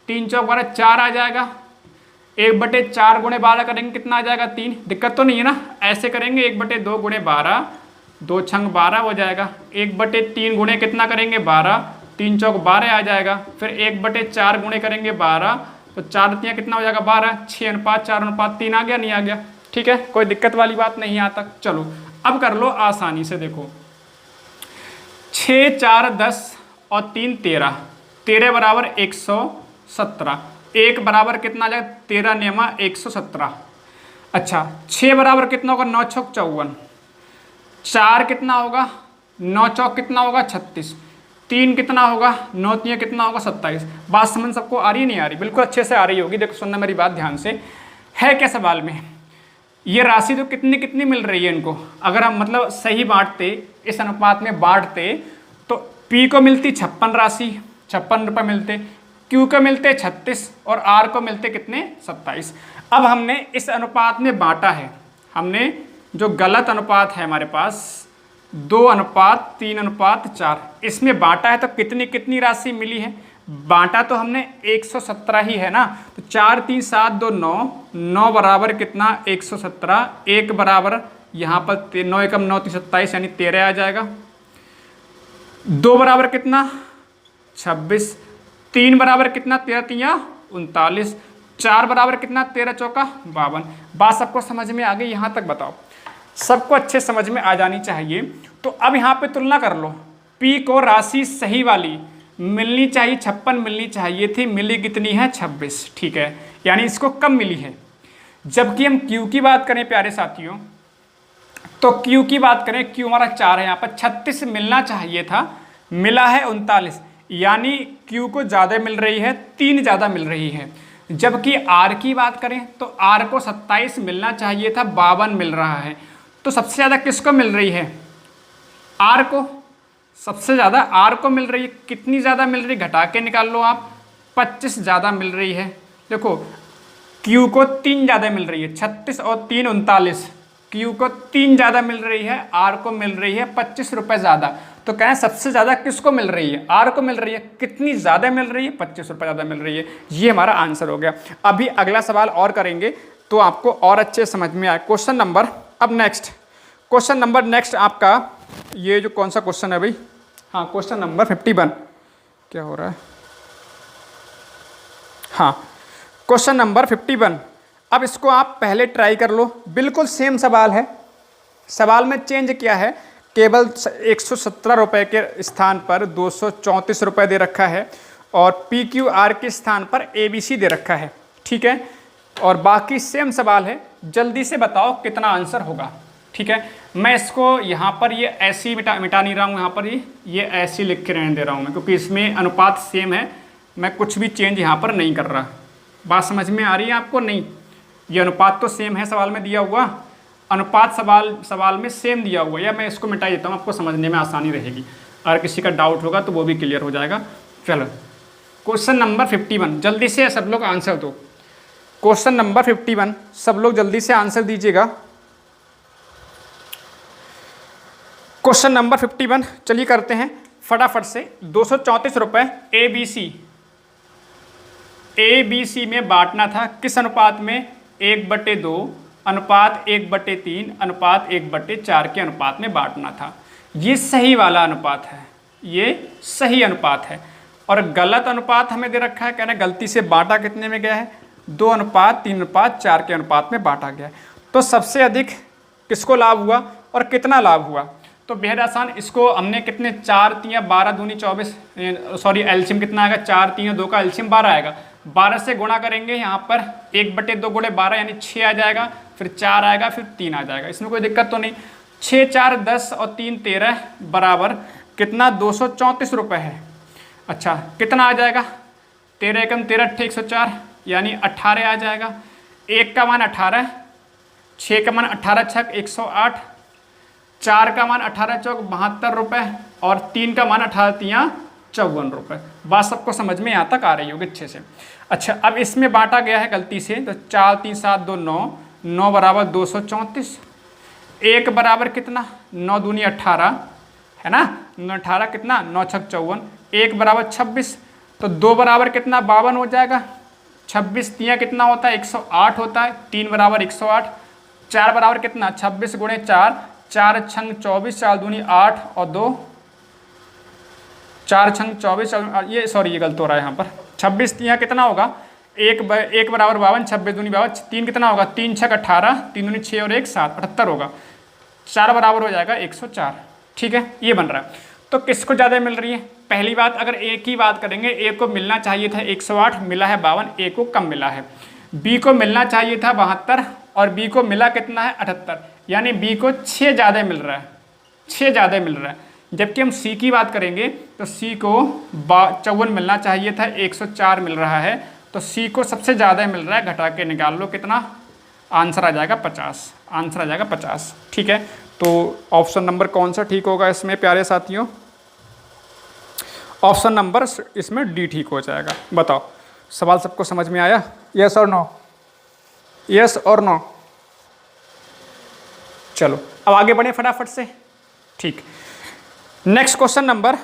3 चौक 12 4 आ जाएगा, 1/4 गुणे 12 करेंगे कितना आ जाएगा 3। दिक्कत तो नहीं है ना, ऐसे करेंगे 1/2 गुणे 12 2 छंग 12 हो जाएगा, 1/3 गुणे कितना करेंगे 12 3 चौक 12 आ जाएगा, फिर 1/4 गुणे करेंगे 12 तो 4 तियाँ कितना हो जाएगा 12, 6:4:3 आ गया, नहीं आ गया, ठीक है, कोई दिक्कत वाली बात नहीं यहाँ तक। चलो अब कर लो आसानी से, देखो 6, 4, 10 और 3 13, 13 बराबर 117, 1 बराबर कितना आ जाएगा 13 नियमा 117। अच्छा 6 बराबर कितना होगा 9 छौक 54, 4 कितना होगा 9 चौक कितना होगा 36, 3 कितना होगा 9 तियाँ कितना होगा 27। बात समझ सबको आ रही नहीं आ रही, बिल्कुल अच्छे से आ रही होगी। देखो सुनना मेरी बात ध्यान से, है क्या सवाल में, ये राशि तो कितनी कितनी मिल रही है इनको, अगर हम मतलब सही बांटते इस अनुपात में बांटते तो P को मिलती 56 राशि 56 रुपये मिलते, Q को मिलते 36 और R को मिलते कितने 27। अब हमने इस अनुपात में बांटा है, हमने जो गलत अनुपात है हमारे पास 2:3:4 इसमें बांटा है तो कितनी कितनी राशि मिली है, बांटा तो हमने 117 ही है ना, तो 4 3 7 2 9, 9 बराबर कितना 117, 1 बराबर यहाँ पर 9 एकम 9 3 27 यानी 13 आ जाएगा, 2 बराबर कितना 26, 3 बराबर कितना 13 तियाँ 39, 4 बराबर कितना 13 चौका 52। बात सबको समझ में आ गई, यहाँ तक बताओ, सबको अच्छे समझ में आ जानी चाहिए। तो अब यहाँ पे तुलना कर लो, P को राशि सही वाली मिलनी चाहिए 56 मिलनी चाहिए थी, मिली कितनी है 26, ठीक है, यानी इसको कम मिली है। जबकि हम Q की बात करें प्यारे साथियों, तो Q की बात करें, Q हमारा 4 है, यहाँ पर 36 मिलना चाहिए था, मिला है 39, यानी Q को ज़्यादा मिल रही है, 3 ज़्यादा मिल रही है। जबकि R की बात करें तो R को 27 मिलना चाहिए था, 52 मिल रहा है। तो सबसे ज़्यादा किसको मिल रही है, R को, सबसे ज़्यादा R को मिल रही है। कितनी ज़्यादा मिल रही, घटा के निकाल लो आप, 25 ज़्यादा मिल रही है। देखो Q को 3 ज़्यादा मिल रही है, 36 और 3 39, Q को 3 ज़्यादा मिल रही है, R को मिल रही है 25 रुपये ज़्यादा। तो कहें सबसे ज़्यादा किसको मिल रही है, R को मिल रही है। कितनी ज़्यादा मिल रही है, 25 रुपये ज़्यादा मिल रही है। ये हमारा आंसर हो गया। अभी अगला सवाल और करेंगे तो आपको और अच्छे समझ में आए। क्वेश्चन नंबर अब नेक्स्ट, क्वेश्चन नंबर नेक्स्ट आपका ये जो कौन सा क्वेश्चन है भाई, हाँ क्वेश्चन नंबर 51, क्या हो रहा है, हाँ क्वेश्चन नंबर 51। अब इसको आप पहले ट्राई कर लो, बिल्कुल सेम सवाल है। सवाल में चेंज क्या है केवल 117 रुपये के स्थान पर 234 रुपये दे रखा है और PQR के स्थान पर ABC दे रखा है। ठीक है, और बाकी सेम सवाल है, जल्दी से बताओ कितना आंसर होगा। ठीक है, मैं इसको यहाँ पर ये ऐसी मिटा नहीं रहा हूँ, यहाँ पर ये ऐसी लिख के रहने दे रहा हूँ मैं, क्योंकि इसमें अनुपात सेम है, मैं कुछ भी चेंज यहाँ पर नहीं कर रहा। बात समझ में आ रही है आपको? नहीं, ये अनुपात तो सेम है सवाल में दिया हुआ, अनुपात सवाल में सेम दिया हुआ, या मैं इसको मिटा देता हूँ, आपको समझने में आसानी रहेगी। अगर किसी का डाउट होगा तो वो भी क्लियर हो जाएगा। चलो क्वेश्चन नंबर 51, जल्दी से सब लोग आंसर दो। क्वेश्चन नंबर 51, सब लोग जल्दी से आंसर दीजिएगा। क्वेश्चन नंबर 51 चलिए करते हैं फटाफट से। 234 रुपये ABC में बांटना था, किस अनुपात में? 1/2 अनुपात 1/3 अनुपात 1/4 के अनुपात में बांटना था। ये सही वाला अनुपात है, ये सही अनुपात है। और गलत अनुपात हमें दे रखा है, कह रहे हैं गलती से बांटा कितने में गया है? 2:3:4 के अनुपात में बांटा गया है। तो सबसे अधिक किसको लाभ हुआ और कितना लाभ हुआ? तो बेहद आसान, इसको हमने कितने 4 3 12 दूनी 24, सॉरी एलसीएम कितना आएगा? 4 3 2 का एलसीएम 12 आएगा। 12 से गुणा करेंगे, यहाँ पर 1/2 गुणे 12 यानी 6 आ जाएगा, फिर 4 आएगा, फिर 3 आ जाएगा। इसमें कोई दिक्कत तो नहीं। 6 4 10 और 3 13 बराबर कितना? 234 रुपये है। अच्छा कितना आ जाएगा? 13 एकम 13 8 104 यानी 18 आ जाएगा। 1 का मान 18, 6 का मान 18 छक 108, 4 का मान 18 चौक 72 रुपये और 3 का मान 18 तियाँ 54 रुपये। बात सबको समझ में यहाँ तक आ रही होगी अच्छे से। अच्छा अब इसमें बांटा गया है गलती से, तो 4 3 7 2 9, 9 बराबर 234, 1 बराबर कितना? 9 दूनी 18 है ना, 9 18 कितना? 9 छक 54, 1 बराबर 26, तो 2 बराबर कितना? 52 हो जाएगा। 26 तियाँ कितना होता है? 108 होता है। 3 बराबर 108, 4 बराबर कितना? 26 गुणे 4, 4 छंग 24, 4 दूनी 8 और 2 4 छंग 24, ये सॉरी ये गलत हो रहा है यहाँ पर। 26 तियाँ कितना होगा? 1 बराबर 52, 26 दूनी 52, 3 कितना होगा? 3 छक 18, 3 दूनी 6 और 1 7, 78 होगा। 4 बराबर हो जाएगा 104। ठीक है, ये बन रहा है। तो किसको ज़्यादा मिल रही है? पहली बात, अगर ए की बात करेंगे, ए को मिलना चाहिए था 108, मिला है 52, ए को कम मिला है। बी को मिलना चाहिए था 72 और बी को मिला कितना है? 78, यानी बी को 6 ज़्यादा मिल रहा है, 6 ज़्यादा मिल रहा है। जबकि हम सी की बात करेंगे तो सी को 54 मिलना चाहिए था, 104 मिल रहा है, तो सी को सबसे ज़्यादा मिल रहा है। घटा के निकाल लो कितना, आंसर आ जाएगा 50, आंसर आ जाएगा 50। ठीक है, तो ऑप्शन नंबर कौन सा ठीक होगा इसमें प्यारे साथियों? ऑप्शन नंबर इसमें डी ठीक हो जाएगा। बताओ सवाल सबको समझ में आया? यस और नो? यस और नो? चलो अब आगे बढ़े फटाफट से। ठीक, नेक्स्ट क्वेश्चन नंबर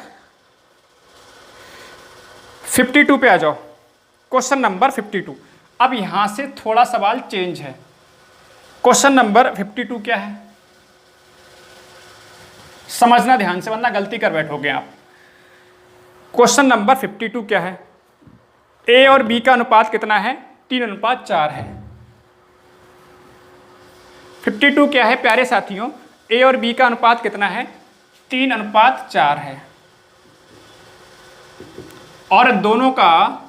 52 पे आ जाओ। क्वेश्चन नंबर 52, अब यहां से थोड़ा सवाल चेंज है। क्वेश्चन नंबर 52 क्या है समझना ध्यान से, वरना गलती कर बैठोगे आप। क्वेश्चन नंबर 52 क्या है? ए और बी का अनुपात कितना है? 3:4 है। 52 क्या है प्यारे साथियों? ए और बी का अनुपात कितना है? 3:4 है। और दोनों का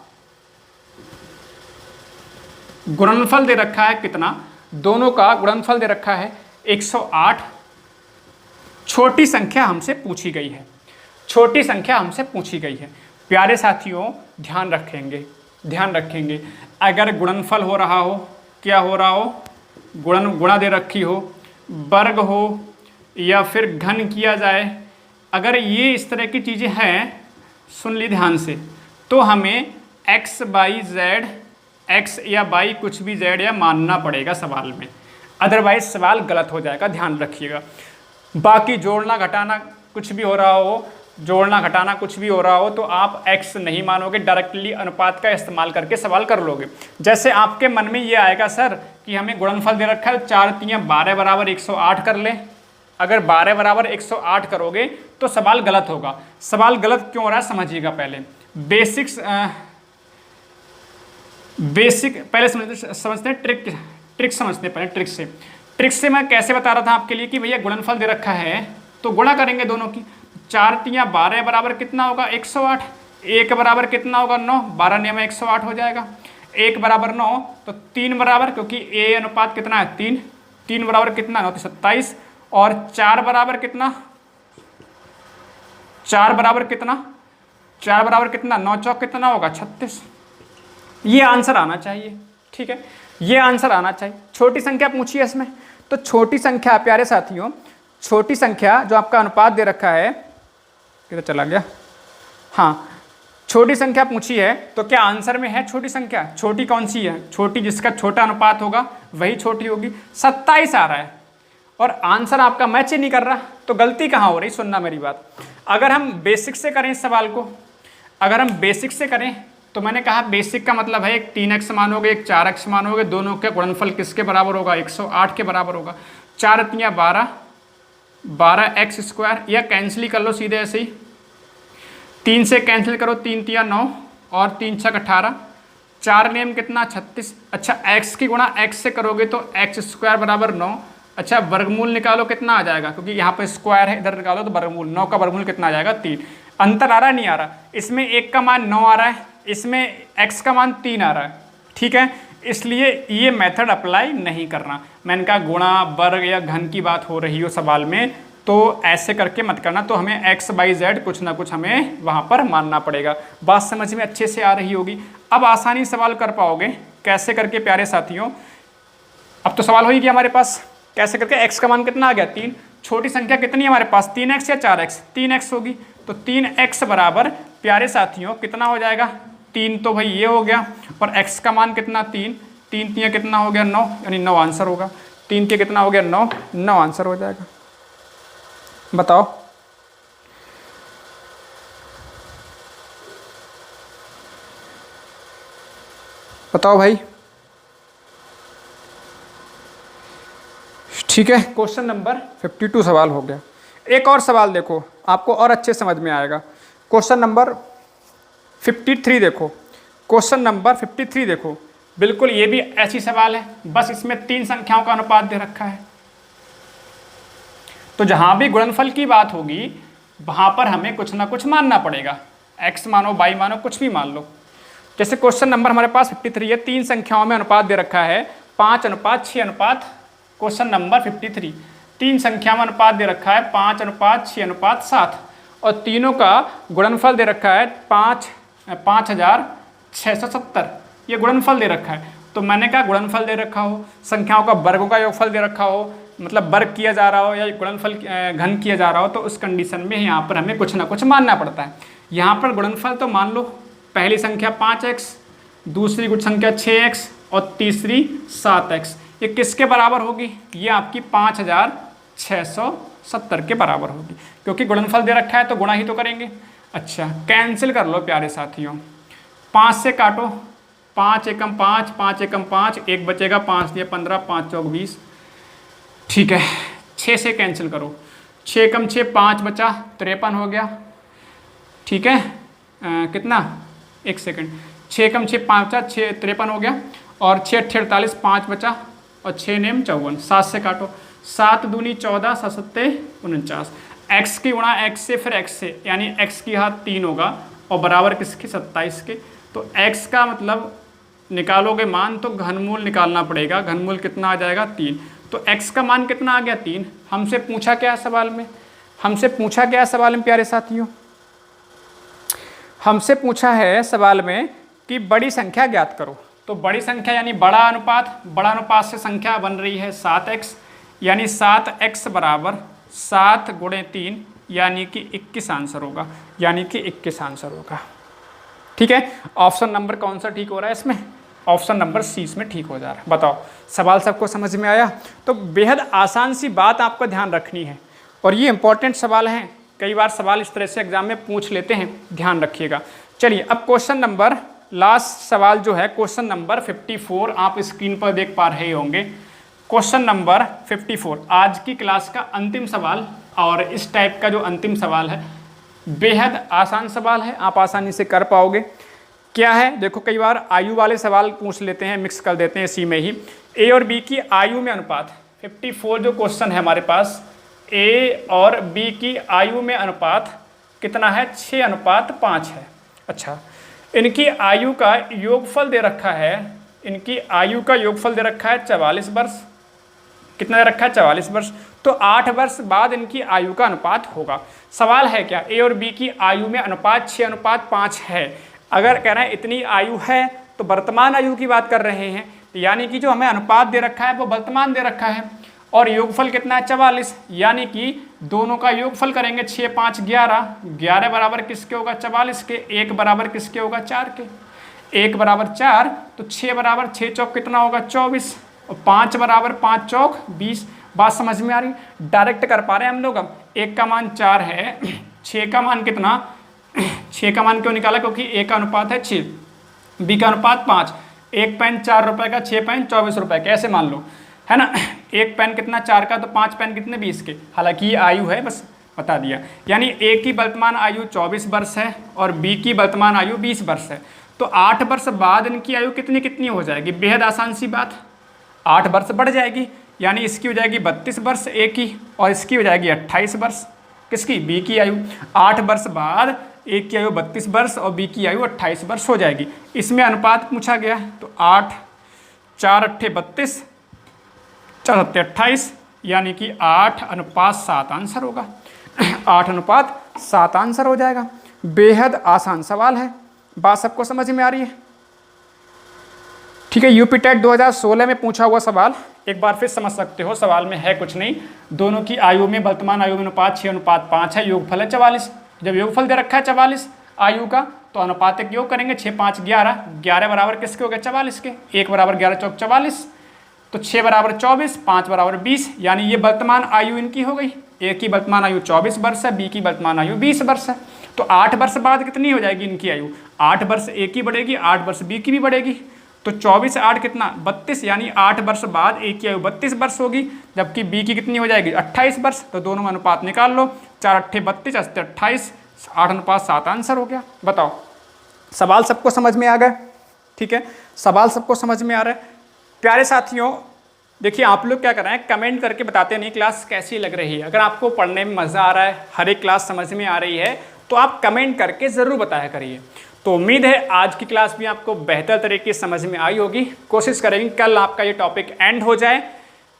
गुणनफल दे रखा है कितना? दोनों का गुणनफल दे रखा है 108। छोटी संख्या हमसे पूछी गई है, छोटी संख्या हमसे पूछी गई है। प्यारे साथियों ध्यान रखेंगे, ध्यान रखेंगे, अगर गुणनफल हो रहा हो, क्या हो रहा हो? गुणा दे रखी हो, वर्ग हो या फिर घन किया जाए, अगर ये इस तरह की चीज़ें हैं, सुन ली ध्यान से, तो हमें x बाई जेड, एक्स या वाई कुछ भी जेड या मानना पड़ेगा सवाल में, अदरवाइज सवाल गलत हो जाएगा, ध्यान रखिएगा। बाकी जोड़ना घटाना कुछ भी हो रहा हो, जोड़ना घटाना कुछ भी हो रहा हो, तो आप x नहीं मानोगे, डायरेक्टली अनुपात का इस्तेमाल करके सवाल कर लोगे। जैसे आपके मन में ये आएगा सर कि हमें गुणनफल दे रखा है 4 3 12 बराबर 108 कर लें। अगर 12 बराबर 108 करोगे तो सवाल गलत होगा। सवाल गलत क्यों हो रहा है समझिएगा। पहले बेसिक पहले समझते हैं, ट्रिक समझते हैं पहले। ट्रिक से मैं कैसे बता रहा था आपके लिए कि भैया गुणनफल दे रखा है तो गुणा करेंगे दोनों की। 4 तियाँ 12 बराबर कितना होगा 108। 1 बराबर कितना होगा 9, 12 नियम 108 हो जाएगा। 1 बराबर 9, तो 3 बराबर, क्योंकि ए अनुपात कितना है 3, 3 बराबर कितना 9 तो 27, और 4 बराबर कितना 4 बराबर कितना 4 बराबर कितना 9 चौक कितना होगा 36। ये आंसर आना चाहिए। ठीक है, ये आंसर आना चाहिए। छोटी संख्या पूछी है इसमें, तो छोटी संख्या प्यारे साथियों, छोटी संख्या जो आपका अनुपात दे रखा है, किधर चला गया, हाँ छोटी संख्या पूछी है, तो क्या आंसर में है छोटी संख्या? छोटी कौन सी है? छोटी जिसका छोटा अनुपात होगा वही छोटी होगी। 27 आ रहा है और आंसर आपका मैच ही नहीं कर रहा, तो गलती कहाँ हो रही? सुनना मेरी बात। अगर हम बेसिक से करें इस सवाल को, अगर हम बेसिक से करें, तो मैंने कहा बेसिक का मतलब है एक 3x मानोगे, एक 4x मानोगे, दोनों का गुणनफल किसके बराबर होगा? 108 के बराबर होगा। 4 तियाँ 12, 12x स्क्वायर, या कैंसिल ही कर लो सीधे ऐसे ही, 3 से कैंसिल करो, 3 तियाँ 9 और 3 छक 18, 4 नेम कितना 36। अच्छा x की गुणा x से करोगे तो x स्क्वायर बराबर 9। अच्छा वर्गमूल निकालो कितना आ जाएगा, क्योंकि यहाँ पे स्क्वायर है, इधर निकालो तो वर्गमूल, 9 का वर्गमूल कितना आ जाएगा 3। अंतर आ रहा नहीं आ रहा? इसमें 1 का मान 9 आ रहा है, इसमें x का मान 3 आ रहा है। ठीक है, इसलिए ये मेथड अप्लाई नहीं करना। मैंने कहा गुणा वर्ग या घन की बात हो रही हो सवाल में, तो ऐसे करके मत करना, तो हमें x by z कुछ ना कुछ हमें वहाँ पर मानना पड़ेगा। बात समझ में अच्छे से आ रही होगी। अब आसानी सवाल कर पाओगे कैसे करके प्यारे साथियों। अब तो सवाल हो ही गया हमारे पास, कैसे करके x का मान कितना आ गया 3। छोटी संख्या कितनी है हमारे पास, 3x या 4x? 3x होगी, तो 3x बराबर प्यारे साथियों कितना हो जाएगा 3, तो भाई ये हो गया, और x का मान कितना 3, 3 तियाँ कितना हो गया 9, यानी 9 आंसर होगा। 3 के कितना हो गया 9, 9 आंसर हो जाएगा। बताओ बताओ भाई। ठीक है, क्वेश्चन नंबर 52 सवाल हो गया। एक और सवाल देखो, आपको और अच्छे समझ में आएगा। क्वेश्चन नंबर 53 देखो, क्वेश्चन नंबर 53 देखो, बिल्कुल ये भी ऐसी सवाल है, बस इसमें 3 संख्याओं का अनुपात दे रखा है। तो जहां भी गुणनफल की बात होगी वहां पर हमें कुछ ना कुछ मानना पड़ेगा, x मानो y मानो कुछ भी मान लो। जैसे क्वेश्चन नंबर हमारे पास 53 है, 3 संख्याओं में अनुपात दे रखा है 5:6 अनुपात। क्वेश्चन नंबर 53, 3 संख्या में अनुपात दे रखा है 5:6:7, और तीनों का गुणनफल दे रखा है 5670। ये गुणनफल दे रखा है, तो मैंने कहा गुणनफल दे रखा हो, संख्याओं का वर्गों का योगफल दे रखा हो, मतलब वर्ग किया जा रहा हो या गुणनफल घन किया जा रहा हो, तो उस कंडीशन में यहाँ पर हमें कुछ ना कुछ मानना पड़ता है। यहाँ पर गुणनफल तो मान लो, पहली संख्या 5x, दूसरी गुण संख्या 6x और तीसरी 7x, ये किसके बराबर होगी? ये आपकी 5670 के बराबर होगी, क्योंकि गुणनफल दे रखा है तो गुणा ही तो करेंगे। अच्छा कैंसिल कर लो प्यारे साथियों, 5 से काटो, 5 एकम 5, 5 एकम 5, 1 बचेगा, 5 दिए 15, 5 चौक 20। ठीक है, 6 से कैंसिल करो, 6 एकम 6, 5 बचा, 53 हो गया। ठीक है, कितना, एक सेकंड, 6 एकम 6, 5 बचा, 6 53 हो गया, और 6 48, 5 बचा, और 6 नेम 54। 7 से काटो, 7 दूनी 14, 7 सत्ते 49। x की गुणा x से फिर x से, यानी x की घात 3 होगा, और बराबर किसके 27 के। तो x का मतलब निकालोगे मान तो घनमूल निकालना पड़ेगा, घनमूल कितना आ जाएगा 3। तो x का मान कितना आ गया 3। हमसे पूछा क्या सवाल में, हमसे पूछा क्या सवाल में प्यारे साथियों, हमसे पूछा है सवाल में कि बड़ी संख्या ज्ञात करो। तो बड़ी संख्या यानी बड़ा अनुपात, बड़ा अनुपात से संख्या बन रही है 7x, यानी 7x बराबर 7 गुणे 3, यानी कि 21 आंसर होगा, यानी कि 21 आंसर होगा। ठीक है, ऑप्शन नंबर कौन सा ठीक हो रहा है इसमें? ऑप्शन नंबर सी इसमें ठीक हो जा रहा है। बताओ सवाल सबको समझ में आया? तो बेहद आसान सी बात आपको ध्यान रखनी है, और ये इंपॉर्टेंट सवाल हैं, कई बार सवाल इस तरह से एग्जाम में पूछ लेते हैं, ध्यान रखिएगा। चलिए अब क्वेश्चन नंबर, लास्ट सवाल जो है क्वेश्चन नंबर 54, आप स्क्रीन पर देख पा रहे होंगे। क्वेश्चन नंबर 54 आज की क्लास का अंतिम सवाल, और इस टाइप का जो अंतिम सवाल है बेहद आसान सवाल है, आप आसानी से कर पाओगे। क्या है देखो, कई बार आयु वाले सवाल पूछ लेते हैं, मिक्स कर देते हैं इसी में ही। ए और बी की आयु में अनुपात, 54 जो क्वेश्चन है हमारे पास, ए और बी की आयु में अनुपात कितना है? 6:5 है। अच्छा, इनकी आयु का योगफल दे रखा है, इनकी आयु का योगफल दे रखा है 44 वर्ष। कितना दे रखा है? 44 वर्ष। तो 8 वर्ष बाद इनकी आयु का अनुपात होगा। सवाल है क्या? ए और बी की आयु में अनुपात 6:5 है। अगर कह रहे हैं इतनी आयु है तो वर्तमान आयु की बात कर रहे हैं, यानी कि जो हमें अनुपात दे रखा है वो वर्तमान दे रखा है, और योगफल कितना है? 44। यानी कि दोनों का योगफल करेंगे 6 5 11, 11 बराबर किसके होगा? 44 के। 1 बराबर किसके होगा? 4 के। 1 बराबर 4, तो 6 बराबर 6 चौक कितना होगा? 24, और 5 बराबर 5 चौक 20। बात समझ में आ रही? डायरेक्ट कर पा रहे हैं हम लोग। अब 1 का मान 4 है, 6 का मान कितना? 6 का मान क्यों निकाला? क्योंकि ए का अनुपात है 6, बी का अनुपात 5। 1 पेन 4 रुपए का, 6 पेन 24 रुपए का, ऐसे मान लो, है ना। 1 पेन कितना? 4 का, तो 5 पेन कितने? 20 के। हालांकि ये आयु है, बस बता दिया। यानी ए की वर्तमान आयु 24 वर्ष है और बी की वर्तमान आयु 20 वर्ष है। तो 8 वर्ष बाद इनकी आयु कितनी कितनी हो जाएगी? बेहद आसान सी बात, 8 वर्ष बढ़ जाएगी। यानी इसकी हो जाएगी 32 वर्ष ए की, और इसकी हो जाएगी 28 वर्ष। किसकी? बी की आयु। 8 वर्ष बाद ए की आयु 32 वर्ष और बी की आयु 28 वर्ष हो जाएगी। इसमें अनुपात पूछा गया, तो 8 4 8 32, 4 7 28, यानी कि 8:7 आंसर होगा। 8:7 आंसर हो जाएगा। बेहद आसान सवाल है। बात सबको समझ में आ रही है? ठीक है, यूपी टेट 2016 में पूछा हुआ सवाल एक बार फिर समझ सकते हो। सवाल में है कुछ नहीं, दोनों की आयु में वर्तमान आयु में अनुपात 6:5 है, योगफल है 44। जब योगफल दे रखा है 44 आयु का, तो अनुपातिक योग करेंगे 6 5 11, 11 बराबर किसके हो गए? 44 के। 1 बराबर 11 चौक 44, तो 6 बराबर 24, 5 बराबर 20, यानी ये वर्तमान आयु इनकी हो गई। ए की वर्तमान आयु 24 वर्ष है, बी की वर्तमान आयु 20 वर्ष है। तो 8 वर्ष बाद कितनी हो जाएगी इनकी आयु? 8 वर्ष ए की बढ़ेगी, 8 वर्ष बी की भी बढ़ेगी। तो 24 8 कितना? 32, यानी 8 वर्ष बाद ए की आयु 32 वर्ष होगी, जबकि बी की कितनी हो जाएगी? 28 वर्ष। तो दोनों में अनुपात निकाल लो, 4 8 32, 8 28, 8:7 आंसर हो गया। बताओ, सवाल सबको समझ में आ गया? ठीक है, सवाल सबको समझ में आ रहा है? प्यारे साथियों, देखिए आप लोग क्या कर रहे हैं, कमेंट करके बताते नहीं क्लास कैसी लग रही है। अगर आपको पढ़ने में मज़ा आ रहा है, हर एक क्लास समझ में आ रही है, तो आप कमेंट करके ज़रूर बताया करिए। तो उम्मीद है आज की क्लास भी आपको बेहतर तरीके से समझ में आई होगी। कोशिश करेंगे कल आपका ये टॉपिक एंड हो जाए।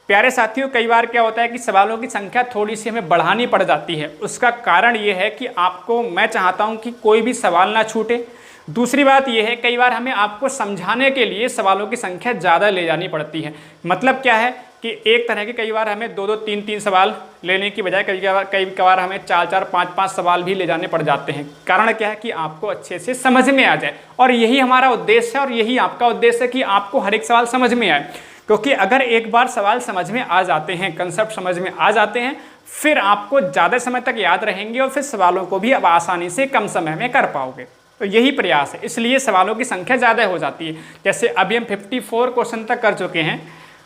प्यारे साथियों, कई बार क्या होता है कि सवालों की संख्या थोड़ी सी हमें बढ़ानी पड़ जाती है। उसका कारण ये है कि आपको, मैं चाहता हूँ कि कोई भी सवाल ना छूटे। दूसरी बात यह है, कई बार हमें आपको समझाने के लिए सवालों की संख्या ज़्यादा ले जानी पड़ती है। मतलब क्या है कि एक तरह के कई बार हमें 2-2 3-3 सवाल लेने की बजाय कई बार हमें 4-4 5-5 सवाल भी ले जाने पड़ जाते हैं। कारण क्या है कि आपको अच्छे से समझ में आ जाए, और यही हमारा उद्देश्य है और यही आपका उद्देश्य है कि आपको हर एक सवाल समझ में आए। क्योंकि अगर एक बार सवाल समझ में आ जाते हैं, कंसेप्ट समझ में आ जाते हैं, फिर आपको ज़्यादा समय तक याद रहेंगे और फिर सवालों को भी अब आसानी से कम समय में कर पाओगे। तो यही प्रयास है, इसलिए सवालों की संख्या ज़्यादा हो जाती है। जैसे अभी हम 54 क्वेश्चन तक कर चुके हैं,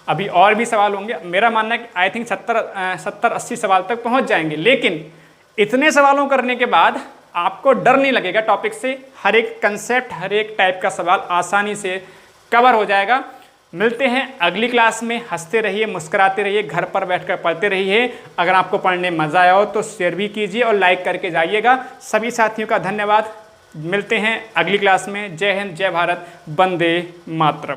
अभी और भी सवाल होंगे। मेरा मानना है कि आई थिंक 70-80 सवाल तक पहुंच जाएंगे। लेकिन इतने सवालों करने के बाद आपको डर नहीं लगेगा टॉपिक से, हर एक कंसेप्ट, हर एक टाइप का सवाल आसानी से कवर हो जाएगा। मिलते हैं अगली क्लास में। हंसते रहिए, मुस्कुराते रहिए, घर पर बैठकर पढ़ते रहिए। अगर आपको पढ़ने मज़ा आया हो तो शेयर भी कीजिए और लाइक करके जाइएगा। सभी साथियों का धन्यवाद। मिलते हैं अगली क्लास में। जय हिंद, जय भारत, वंदे मातरम।